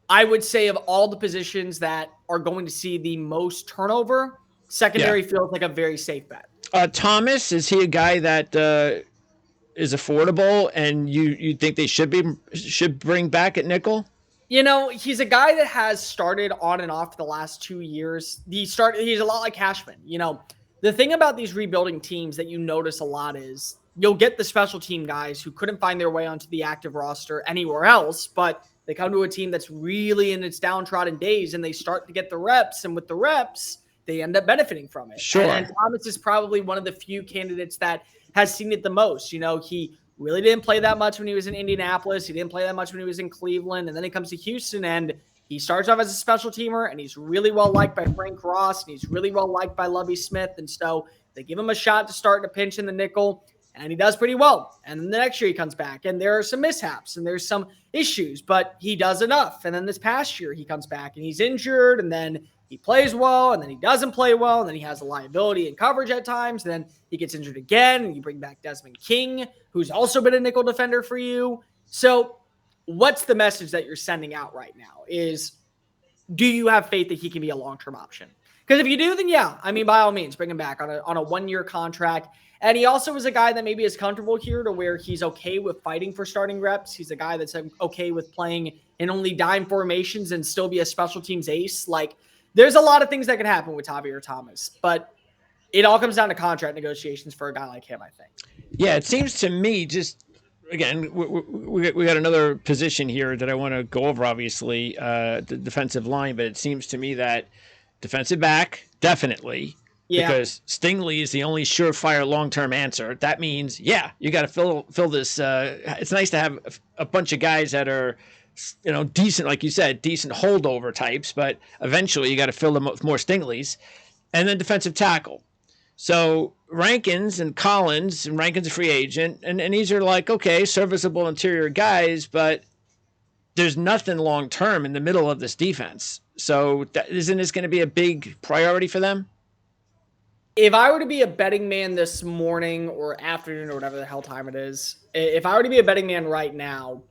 I would say of all the positions that are going to see the most turnover, secondary feels like a very safe bet. Thomas, is he a guy that is affordable and you think they should bring back at nickel? He's a guy that has started on and off the last 2 years. He's a lot like Cashman. The thing about these rebuilding teams that you notice a lot is you'll get the special team guys who couldn't find their way onto the active roster anywhere else, but they come to a team that's really in its downtrodden days and they start to get the reps. And with the reps, they end up benefiting from it. Sure. And Thomas is probably one of the few candidates that has seen it the most. He really didn't play that much when he was in Indianapolis. He didn't play that much when he was in Cleveland. And then he comes to Houston and he starts off as a special teamer and he's really well liked by Frank Ross and he's really well liked by Lovie Smith. And so they give him a shot to start in a pinch in the nickel and he does pretty well. And then the next year he comes back and there are some mishaps and there's some issues, but he does enough. And then this past year he comes back and he's injured and then he plays well and then he doesn't play well. And then he has a liability in coverage at times. And then he gets injured again and you bring back Desmond King, who's also been a nickel defender for you. So what's the message that you're sending out right now is, do you have faith that he can be a long-term option? Because if you do, then yeah, by all means, bring him back on a 1-year contract. And he also is a guy that maybe is comfortable here to where he's okay with fighting for starting reps. He's a guy that's okay with playing in only dime formations and still be a special teams ace. Like, there's a lot of things that can happen with Javier Thomas, but it all comes down to contract negotiations for a guy like him, I think. Yeah, it seems to me just, again, we got another position here that I want to go over, obviously, the defensive line, but it seems to me that defensive back, definitely, because Stingley is the only surefire long-term answer. That means, you got to fill this. It's nice to have a bunch of guys that are, decent, like you said, decent holdover types, but eventually you got to fill them with more Stingleys. And then defensive tackle. So Rankins and Collins, and Rankins a free agent, and these are like, okay, serviceable interior guys, but there's nothing long-term in the middle of this defense. So isn't this going to be a big priority for them? If I were to be a betting man this morning or afternoon or whatever the hell time it is, if I were to be a betting man right now,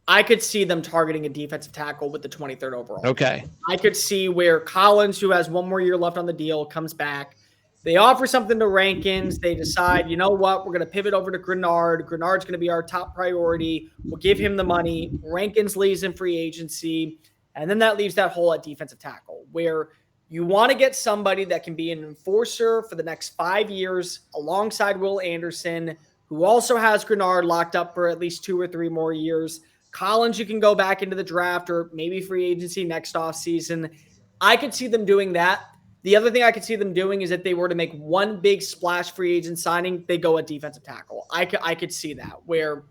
I could see them targeting a defensive tackle with the 23rd overall. Okay. I could see where Collins, who has 1 more year left on the deal, comes back. They offer something to Rankins. They decide, you know what, we're going to pivot over to Greenard. Greenard's going to be our top priority. We'll give him the money. Rankins leaves in free agency. And then that leaves that hole at defensive tackle where you want to get somebody that can be an enforcer for the next 5 years alongside Will Anderson, who also has Greenard locked up for at least 2 or 3 more years. Collins, you can go back into the draft or maybe free agency next offseason. I could see them doing that. The other thing I could see them doing is if they were to make one big splash free agent signing, they go at defensive tackle. I could see that where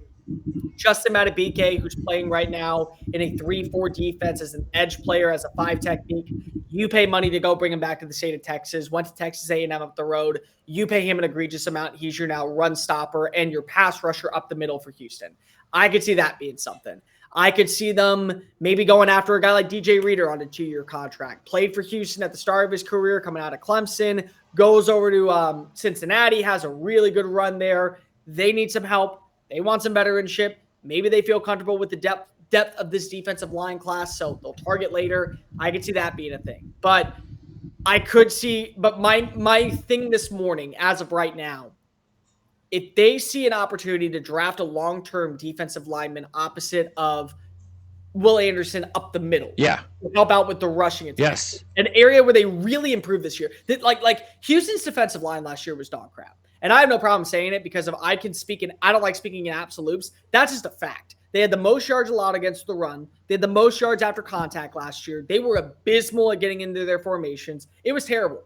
Justin Madubuike, who's playing right now in a 3-4 defense as an edge player, as a 5 technique, you pay money to go bring him back to the state of Texas, went to Texas A&M up the road. You pay him an egregious amount. He's your now run stopper and your pass rusher up the middle for Houston. I could see that being something. I could see them maybe going after a guy like DJ Reader on a 2-year contract. Played for Houston at the start of his career, coming out of Clemson, goes over to Cincinnati, has a really good run there. They need some help. They want some veteranship. Maybe they feel comfortable with the depth of this defensive line class, so they'll target later. I could see that being a thing. But I could see – but my thing this morning, as of right now, if they see an opportunity to draft a long-term defensive lineman opposite of Will Anderson up the middle, to help out with the rushing attack, an area where they really improved this year. Like Houston's defensive line last year was dog crap, and I have no problem saying it because if I can speak I don't like speaking in absolutes. That's just a fact. They had the most yards allowed against the run. They had the most yards after contact last year. They were abysmal at getting into their formations. It was terrible.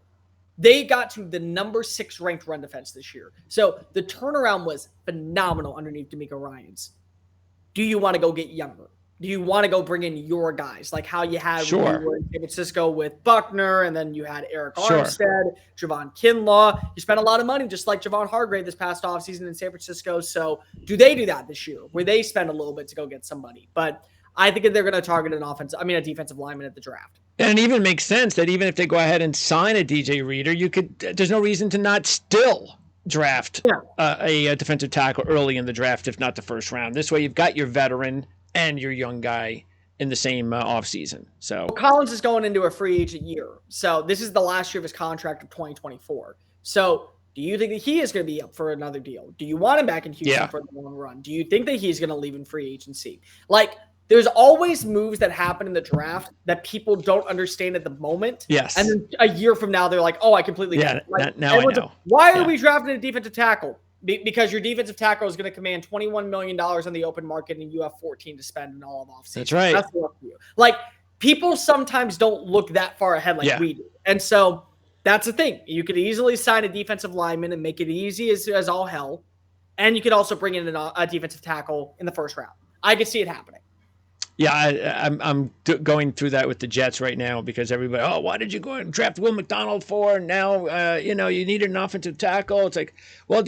They got to the number 6 ranked run defense this year. So the turnaround was phenomenal underneath D'Amico Ryans. Do you want to go get younger? Do you want to go bring in your guys like how you had when you were in San Francisco with Buckner, and then you had Eric Armstead, Javon Kinlaw? You spent a lot of money just like Javon Hargrave this past offseason in San Francisco. So do they do that this year where they spend a little bit to go get somebody? But I think they're going to target a defensive lineman at the draft. And it even makes sense that even if they go ahead and sign a DJ Reader, there's no reason to not still draft a defensive tackle early in the draft, if not the first round. This way you've got your veteran and your young guy in the same offseason. So Collins is going into a free agent year. So this is the last year of his contract of 2024. So do you think that he is going to be up for another deal? Do you want him back in Houston for the long run? Do you think that he's going to leave in free agency? Like, there's always moves that happen in the draft that people don't understand at the moment. Yes. And then a year from now, they're like, oh, I completely get it. Like, now I know. Why are we drafting a defensive tackle? Because your defensive tackle is going to command $21 million on the open market and you have 14 to spend in all of offseason. That's right. That's what you. Like, people sometimes don't look that far ahead like we do. And so that's the thing. You could easily sign a defensive lineman and make it easy as all hell. And you could also bring in a defensive tackle in the first round. I could see it happening. Yeah, I'm going through that with the Jets right now because everybody, oh, why did you go and draft Will McDonald for? Now, you need an offensive tackle. It's like, well,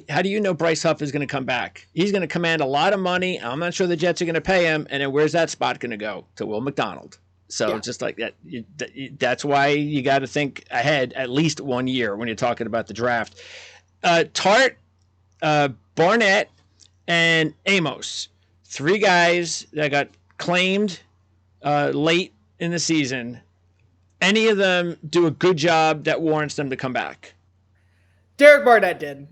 how do you know Bryce Huff is going to come back? He's going to command a lot of money. I'm not sure the Jets are going to pay him. And then where's that spot going to go? To Will McDonald. So just like that, that's why you got to think ahead at least 1 year when you're talking about the draft. Tart, Barnett, and Amos. 3 guys that got claimed late in the season. Any of them do a good job that warrants them to come back? Derek Barnett did.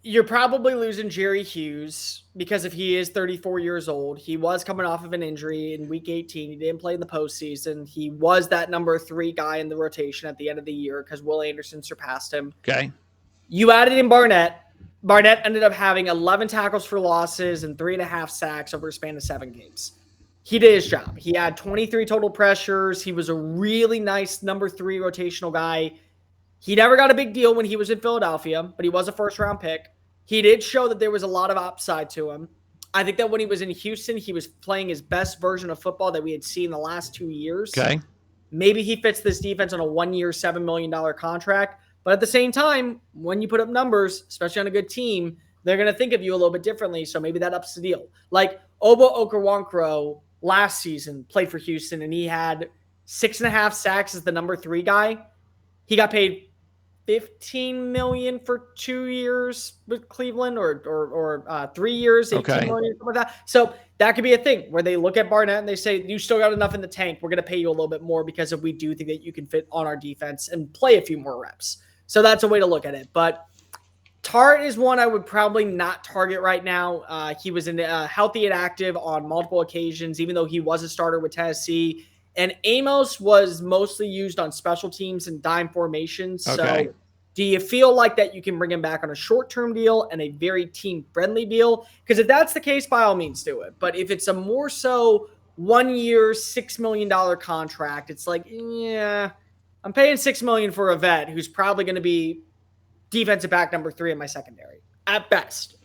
You're probably losing Jerry Hughes because if he is 34 years old, he was coming off of an injury in week 18. He didn't play in the postseason. He was that number 3 guy in the rotation at the end of the year because Will Anderson surpassed him. Okay. You added in Barnett. Barnett ended up having 11 tackles for losses and 3.5 sacks over a span of 7 games. He did his job. He had 23 total pressures. He was a really nice number 3 rotational guy. He never got a big deal when he was in Philadelphia, but he was a first-round pick. He did show that there was a lot of upside to him. I think that when he was in Houston, he was playing his best version of football that we had seen the last 2 years. Okay. Maybe he fits this defense on a 1-year, $7 million contract. But at the same time, when you put up numbers, especially on a good team, they're going to think of you a little bit differently. So maybe that ups the deal. Like Obo Okoronkwo last season played for Houston, and he had 6.5 sacks as the number 3 guy. He got paid $15 million for 2 years with Cleveland, or 3 years, $18 million, something like that. So that could be a thing where they look at Barnett and they say, you still got enough in the tank. We're going to pay you a little bit more because we do think that you can fit on our defense and play a few more reps. So that's a way to look at it. But Tart is one I would probably not target right now. He was healthy and active on multiple occasions, even though he was a starter with Tennessee. And Amos was mostly used on special teams and dime formations. Okay. So do you feel like that you can bring him back on a short-term deal and a very team-friendly deal? Because if that's the case, by all means do it. But if it's a more so 1 year, $6 million contract, it's like, yeah, I'm paying $6 million for a vet who's probably going to be defensive back number 3 in my secondary. At best,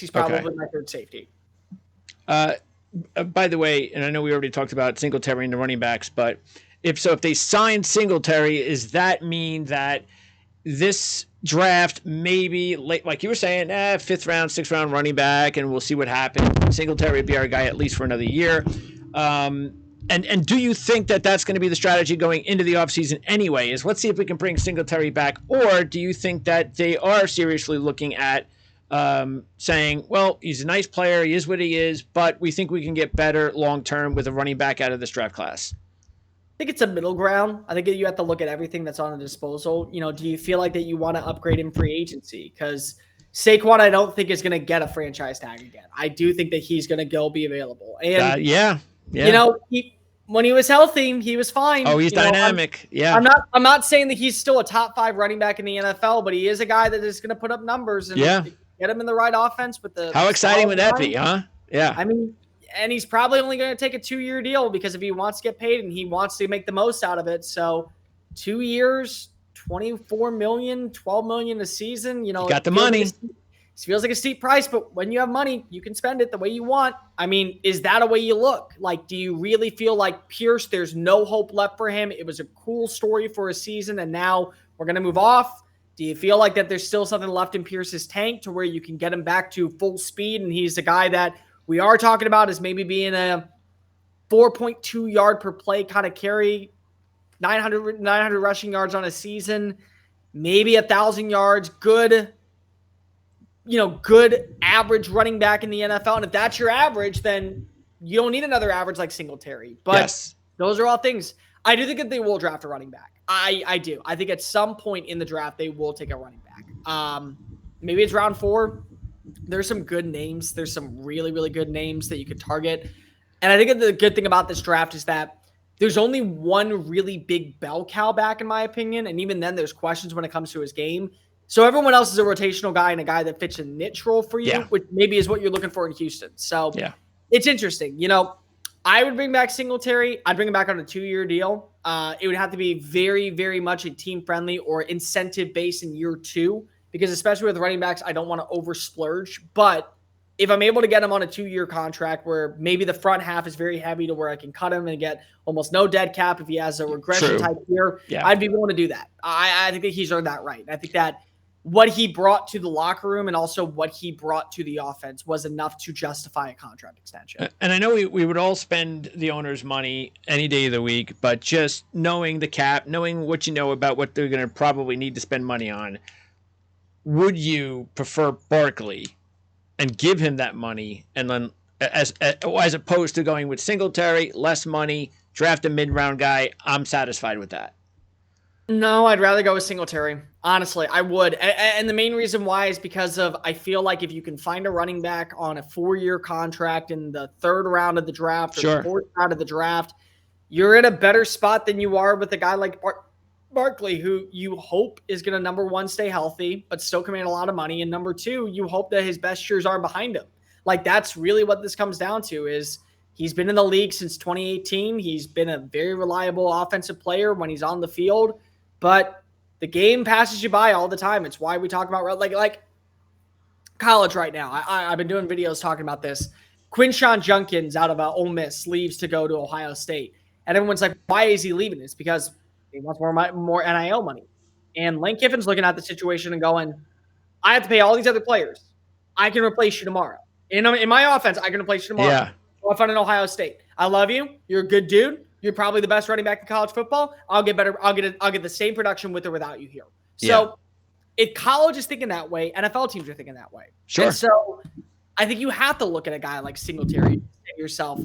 he's probably my third safety. By the way, and I know we already talked about Singletary and the running backs, but if they sign Singletary, does that mean that this draft maybe late, like you were saying, 5th round, 6th round running back, and we'll see what happens? Singletary would be our guy at least for another year. And do you think that that's going to be the strategy going into the offseason anyway, is let's see if we can bring Singletary back? Or do you think that they are seriously looking at saying, well, he's a nice player, he is what he is, but we think we can get better long-term with a running back out of this draft class? I think it's a middle ground. I think you have to look at everything that's on the disposal. Do you feel like that you want to upgrade in free agency? Because Saquon, I don't think is going to get a franchise tag again. I do think that he's going to go be available. And when he was healthy, he was fine. Oh, he's dynamic. I'm not saying that he's still a top 5 running back in the NFL, but he is a guy that is going to put up numbers and get him in the right offense with the. How exciting would that be, huh? Yeah. I mean, and he's probably only going to take a 2-year deal because if he wants to get paid and he wants to make the most out of it. So 2 years, $24 million, $12 million a season, got the money. It feels like a steep price, but when you have money, you can spend it the way you want. I mean, is that a way you look? Like, do you really feel like Pierce, there's no hope left for him? It was a cool story for a season, and now we're going to move off. Do you feel like that there's still something left in Pierce's tank to where you can get him back to full speed, and he's a guy that we are talking about as maybe being a 4.2 yard per play kind of carry, 900 rushing yards on a season, maybe 1,000 yards, good average running back in the NFL. And if that's your average, then you don't need another average like Singletary. But those are all things. I do think that they will draft a running back. I do. I think at some point in the draft, they will take a running back. Maybe it's round 4. there's some good names. There's some really, really good names that you could target. And I think the good thing about this draft is that there's only one really big bell cow back, in my opinion. And even then, there's questions when it comes to his game. So everyone else is a rotational guy and a guy that fits a niche role for you, which maybe is what you're looking for in Houston. So it's interesting. I would bring back Singletary. I'd bring him back on a 2-year deal. It would have to be very, very much a team-friendly or incentive-based in year 2, because especially with running backs, I don't want to over-splurge. But if I'm able to get him on a 2-year contract where maybe the front half is very heavy to where I can cut him and get almost no dead cap if he has a regression type year, I'd be willing to do that. I think that he's earned that right. I think that what he brought to the locker room and also what he brought to the offense was enough to justify a contract extension. And I know we would all spend the owner's money any day of the week, but just knowing the cap, knowing what you know about what they're going to probably need to spend money on, would you prefer Barkley and give him that money and then as opposed to going with Singletary, less money, draft a mid-round guy? I'm satisfied with that. No, I'd rather go with Singletary. Honestly, I would. And the main reason why is because of I feel like if you can find a running back on a 4-year contract in the 3rd round of the draft or the 4th round of the draft, you're in a better spot than you are with a guy like Barkley, who you hope is going to, number 1, stay healthy, but still command a lot of money. And number 2, you hope that his best years are behind him. Like, that's really what this comes down to is he's been in the league since 2018. He's been a very reliable offensive player when he's on the field. But the game passes you by all the time. It's why we talk about like college right now. I've been doing videos talking about this. Quinshon Judkins out of Ole Miss leaves to go to Ohio State. And everyone's like, why is he leaving? It's because he wants more NIL money. And Lane Kiffin's looking at the situation and going, I have to pay all these other players. I can replace you tomorrow. In my offense, I can replace you tomorrow. Yeah. Go have fun in Ohio State. I love you. You're a good dude. You're probably the best running back in college football. I'll get better. I'll get the same production with or without you here. So if college is thinking that way, NFL teams are thinking that way. Sure. And so I think you have to look at a guy like Singletary and say to yourself,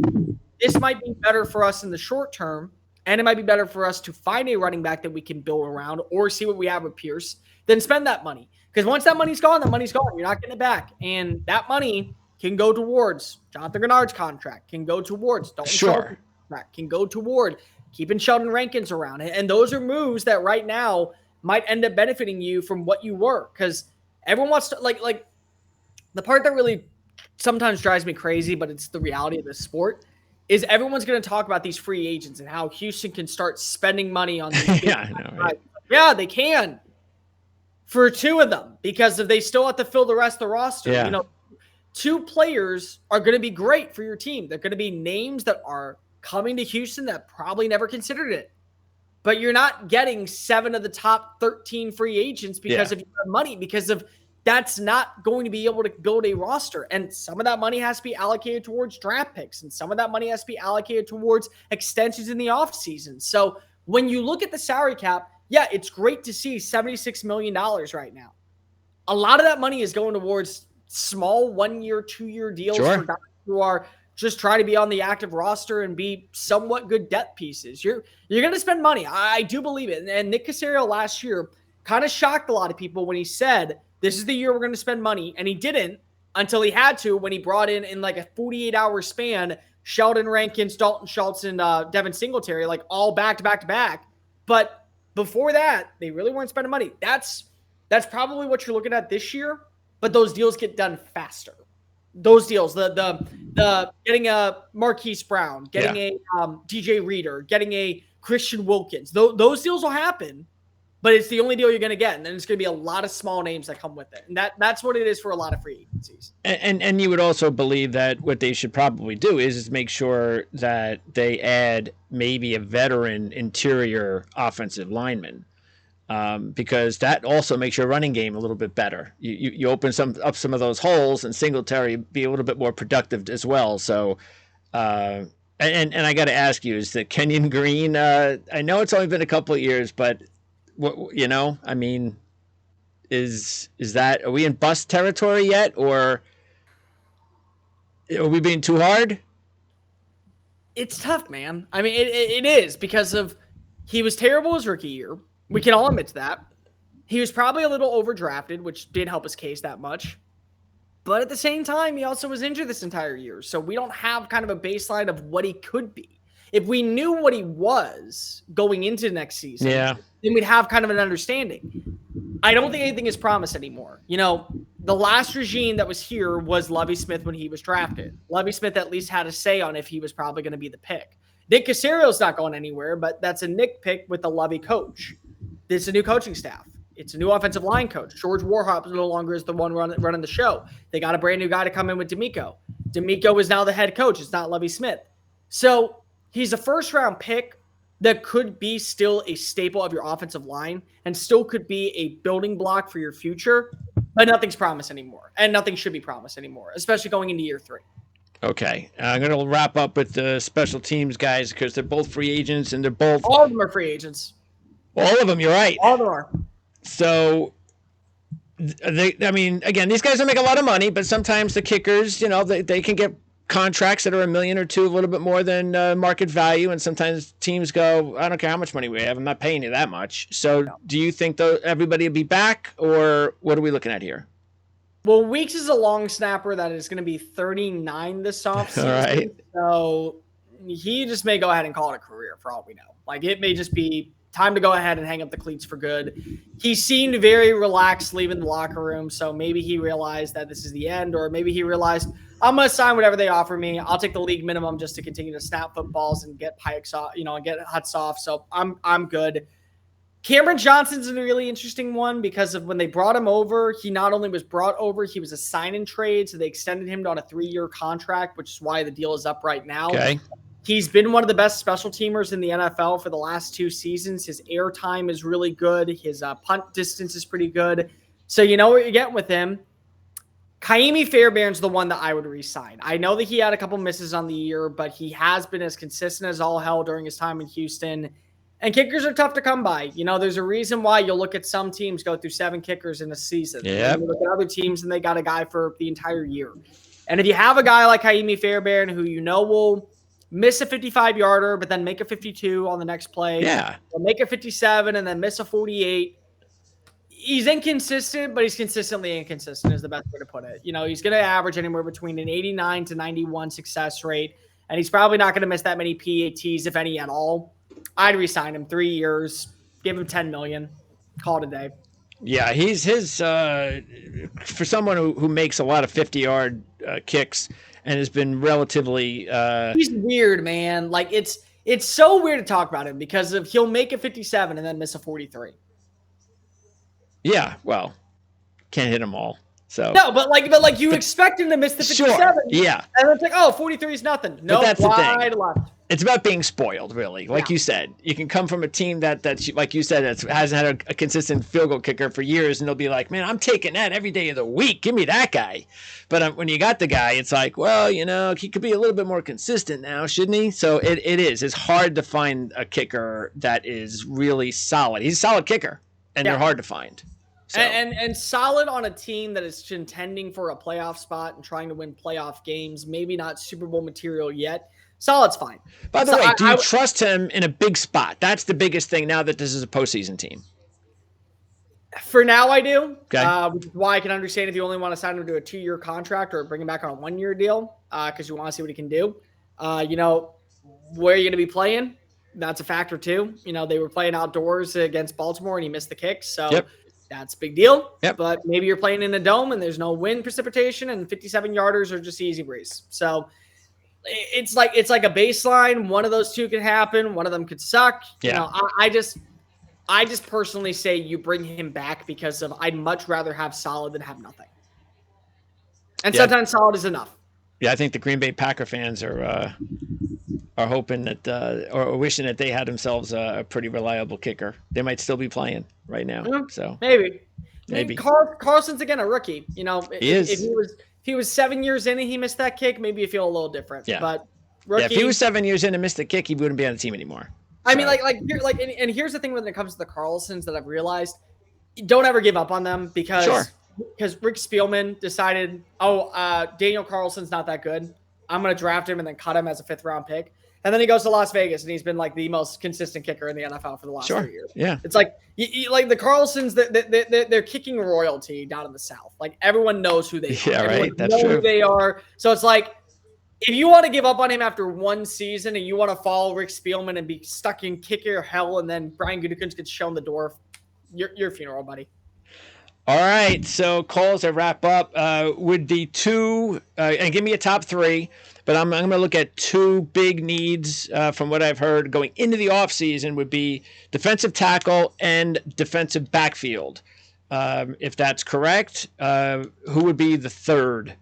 this might be better for us in the short term, and it might be better for us to find a running back that we can build around or see what we have with Pierce, then spend that money. Because once that money's gone, the money's gone. You're not getting it back. And that money can go towards Jonathan Greenard's contract, can go towards Dalton Schultz can go toward keeping Sheldon Rankins around. And those are moves that right now might end up benefiting you from what you were. Because everyone wants to, like the part that really sometimes drives me crazy, but it's the reality of the sport, is everyone's going to talk about these free agents and how Houston can start spending money on these I know, right? Yeah, they can. For 2 of them, because if they still have to fill the rest of the roster, 2 players are going to be great for your team. They're going to be names that are coming to Houston that probably never considered it. But you're not getting 7 of the top 13 free agents because of your money, because of that's not going to be able to build a roster. And some of that money has to be allocated towards draft picks, and some of that money has to be allocated towards extensions in the offseason. So when you look at the salary cap, it's great to see $76 million right now. A lot of that money is going towards small 1-year, 2-year deals for guys who are just try to be on the active roster and be somewhat good depth pieces. You're going to spend money. I do believe it. And Nick Caserio last year kind of shocked a lot of people when he said, this is the year we're going to spend money. And he didn't until he had to when he brought in like a 48-hour span, Sheldon Rankins, Dalton Schultz, and Devin Singletary, like all back to back to back. But before that, they really weren't spending money. That's probably what you're looking at this year, but those deals get done faster. Those deals, the getting a Marquise Brown, getting a DJ Reader, getting a Christian Wilkins, those deals will happen, but it's the only deal you're going to get, and then it's going to be a lot of small names that come with it, and that's what it is for a lot of free agencies. And you would also believe that what they should probably do is make sure that they add maybe a veteran interior offensive lineman. Because that also makes your running game a little bit better. You open up some of those holes, and Singletary be a little bit more productive as well. So, and I got to ask you, is the Kenyon Green? I know it's only been a couple of years, but I mean, is that, are we in bust territory yet, or are we being too hard? It's tough, man. I mean, it is because of he was terrible his rookie year. We can all admit to that. He was probably a little overdrafted, which did help his case that much. But at the same time, he also was injured this entire year. So we don't have kind of a baseline of what he could be. If we knew what he was going into next season, then we'd have kind of an understanding. I don't think anything is promised anymore. The last regime that was here was Lovie Smith when he was drafted. Lovie Smith at least had a say on if he was probably going to be the pick. Nick Caserio's not going anywhere, but that's a Nick pick with the Lovie coach. It's a new coaching staff. It's a new offensive line coach. George Warhop no longer is the one running the show. They got a brand new guy to come in with D'Amico. D'Amico is now the head coach. It's not Lovie Smith. So he's a first-round pick that could be still a staple of your offensive line and still could be a building block for your future, but nothing's promised anymore, and nothing should be promised anymore, especially going into year 3. Okay. I'm going to wrap up with the special teams guys because they're both free agents, and they're both... All of them are free agents. All of them, you're right. All of them are. So, again, these guys don't make a lot of money, but sometimes the kickers, they can get contracts that are $1 million or $2 million, a little bit more than market value, and sometimes teams go, I don't care how much money we have, I'm not paying you that much. So, do you think everybody will be back, or what are we looking at here? Well, Weeks is a long snapper that is going to be 39 this offseason. All right. So he just may go ahead and call it a career for all we know. Like, it may just be time to go ahead and hang up the cleats for good. He seemed very relaxed leaving the locker room, so maybe he realized that this is the end, or maybe he realized, I'm going to sign whatever they offer me. I'll take the league minimum just to continue to snap footballs and get pikes off, and get huts off. So I'm good. Cameron Johnson's a really interesting one because of when they brought him over, he not only was brought over, he was a sign and trade. So they extended him on a 3-year contract, which is why the deal is up right now. Okay. He's been one of the best special teamers in the NFL for the last 2 seasons. His air time is really good. His punt distance is pretty good. So you know what you're getting with him. Kaimi Fairbairn's the one that I would re-sign. I know that he had a couple misses on the year, but he has been as consistent as all hell during his time in Houston. And kickers are tough to come by. There's a reason why you'll look at some teams go through 7 kickers in a season. Yeah. You look at other teams and they got a guy for the entire year. And if you have a guy like Kaimi Fairbairn who will miss a 55-yarder, but then make a 52 on the next play. Yeah. Or make a 57 and then miss a 48. He's inconsistent, but he's consistently inconsistent is the best way to put it. He's going to average anywhere between an 89 to 91 success rate, and he's probably not going to miss that many PATs, if any at all. I'd re-sign him 3 years, give him $10 million, call it a day. Yeah, he's for someone who makes a lot of 50-yard kicks and has been relatively. He's weird, man. Like it's so weird to talk about him because he'll make a 57 and then miss a 43. Yeah, well, can't hit them all. So no, but you expect him to miss the 57. Sure, yeah. And it's like, 43 is nothing. No, that's wide the thing. Left. It's about being spoiled, really. Like you said, you can come from a team that like you said, hasn't had a consistent field goal kicker for years, and they'll be like, man, I'm taking that every day of the week. Give me that guy. But when you got the guy, it's like, well, he could be a little bit more consistent now, shouldn't he? So it is. It's hard to find a kicker that is really solid. He's a solid kicker, and they're hard to find. So. And solid on a team that is contending for a playoff spot and trying to win playoff games. Maybe not Super Bowl material yet. Solid's fine. By the way, do you trust him in a big spot? That's the biggest thing now that this is a postseason team. For now, I do. Okay. Which is why I can understand if you only want to sign him to a 2-year contract or bring him back on a 1-year deal because you want to see what he can do. Where are you going to be playing? That's a factor too. They were playing outdoors against Baltimore and he missed the kicks. So that's a big deal. Yep. But maybe you're playing in a dome and there's no wind precipitation and 57-yarders are just easy breeze. So it's like a baseline. One of those two can happen. One of them could suck. Yeah. I just personally say you bring him back because I'd much rather have solid than have nothing. And sometimes solid is enough. Yeah, I think the Green Bay Packer fans are hoping that or wishing that they had themselves a pretty reliable kicker. They might still be playing right now. So maybe. Carlson's again a rookie. He is. If he was 7 years in and he missed that kick, maybe you feel a little different. Yeah. But rookie, if he was 7 years in and missed the kick, he wouldn't be on the team anymore. I mean, and here's the thing when it comes to the Carlsons that I've realized: don't ever give up on them because Rick Spielman decided, Daniel Carlson's not that good. I'm going to draft him and then cut him as a 5th round pick. And then he goes to Las Vegas, and he's been like the most consistent kicker in the NFL for the last 3 years. Yeah. It's like, like the Carlsons, they're kicking royalty down in the South. Like everyone knows who they are. Yeah, Everyone right. That's knows true. who they are. So it's like, if you want to give up on him after one season and you want to follow Rick Spielman and be stuck in kicker hell, and then Brian Gutekunst gets shown the door, your funeral, buddy. All right, so Cole, as I wrap up, would the two, and give me a top three, but I'm going to look at two big needs from what I've heard going into the offseason would be defensive tackle and defensive backfield. If that's correct, who would be the third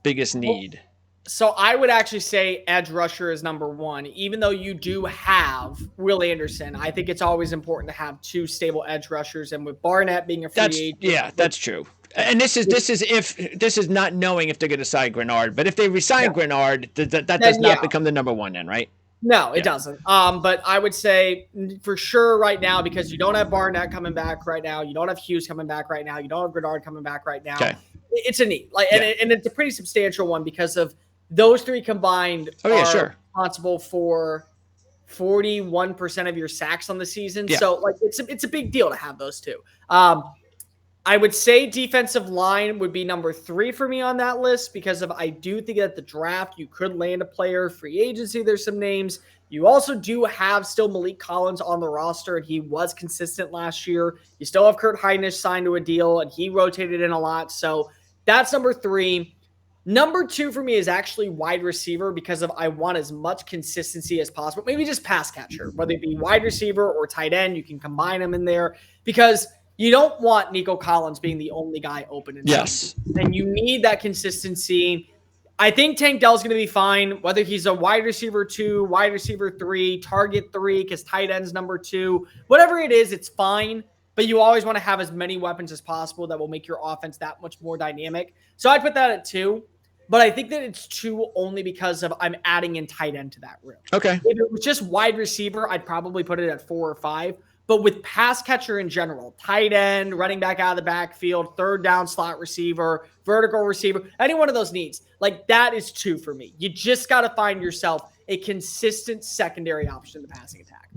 biggest need? So I would actually say edge rusher is number one, even though you do have Will Anderson. I think it's always important to have two stable edge rushers, and with Barnett being a free agent. Yeah, that's true. And this is not knowing if they're going to sign Greenard, but if they resign Greenard, that does not become the number one then, right? No, it doesn't. But I would say for sure right now, because you don't have Barnett coming back right now, you don't have Hughes coming back right now, you don't have Greenard coming back right now. Okay. It's a need, and it's a pretty substantial one because of those three combined are responsible for 41% of your sacks on the season. Yeah. So like it's a big deal to have those two. I would say defensive line would be number 3 for me on that list because I do think at the draft you could land a player. Free agency, there's some names. You also do have still Malik Collins on the roster, and he was consistent last year. You still have Kurt Hinish signed to a deal, and he rotated in a lot. So that's number 3. Number 2 for me is actually wide receiver because I want as much consistency as possible. Maybe just pass catcher, whether it be wide receiver or tight end. You can combine them in there because you don't want Nico Collins being the only guy open. And you need that consistency. I think Tank Dell's going to be fine, whether he's a wide receiver 2, wide receiver 3, target 3, because tight end's number 2. Whatever it is, it's fine. But you always want to have as many weapons as possible that will make your offense that much more dynamic. So I'd put that at 2. But I think that it's 2 only because I'm adding in tight end to that room. Okay. If it was just wide receiver, I'd probably put it at 4 or 5. But with pass catcher in general, tight end, running back out of the backfield, third down slot receiver, vertical receiver, any one of those needs, like that is 2 for me. You just got to find yourself a consistent secondary option in the passing attack.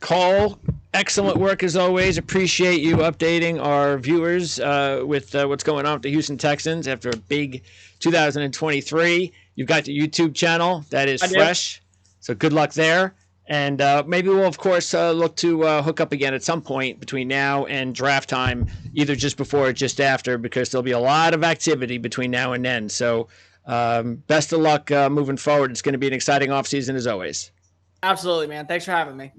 Cole, excellent work as always. Appreciate you updating our viewers with what's going on with the Houston Texans after a big 2023. You've got the YouTube channel that is fresh, so good luck there. And maybe we'll, of course, look to hook up again at some point between now and draft time, either just before or just after, because there'll be a lot of activity between now and then. So best of luck moving forward. It's going to be an exciting offseason as always. Absolutely, man. Thanks for having me.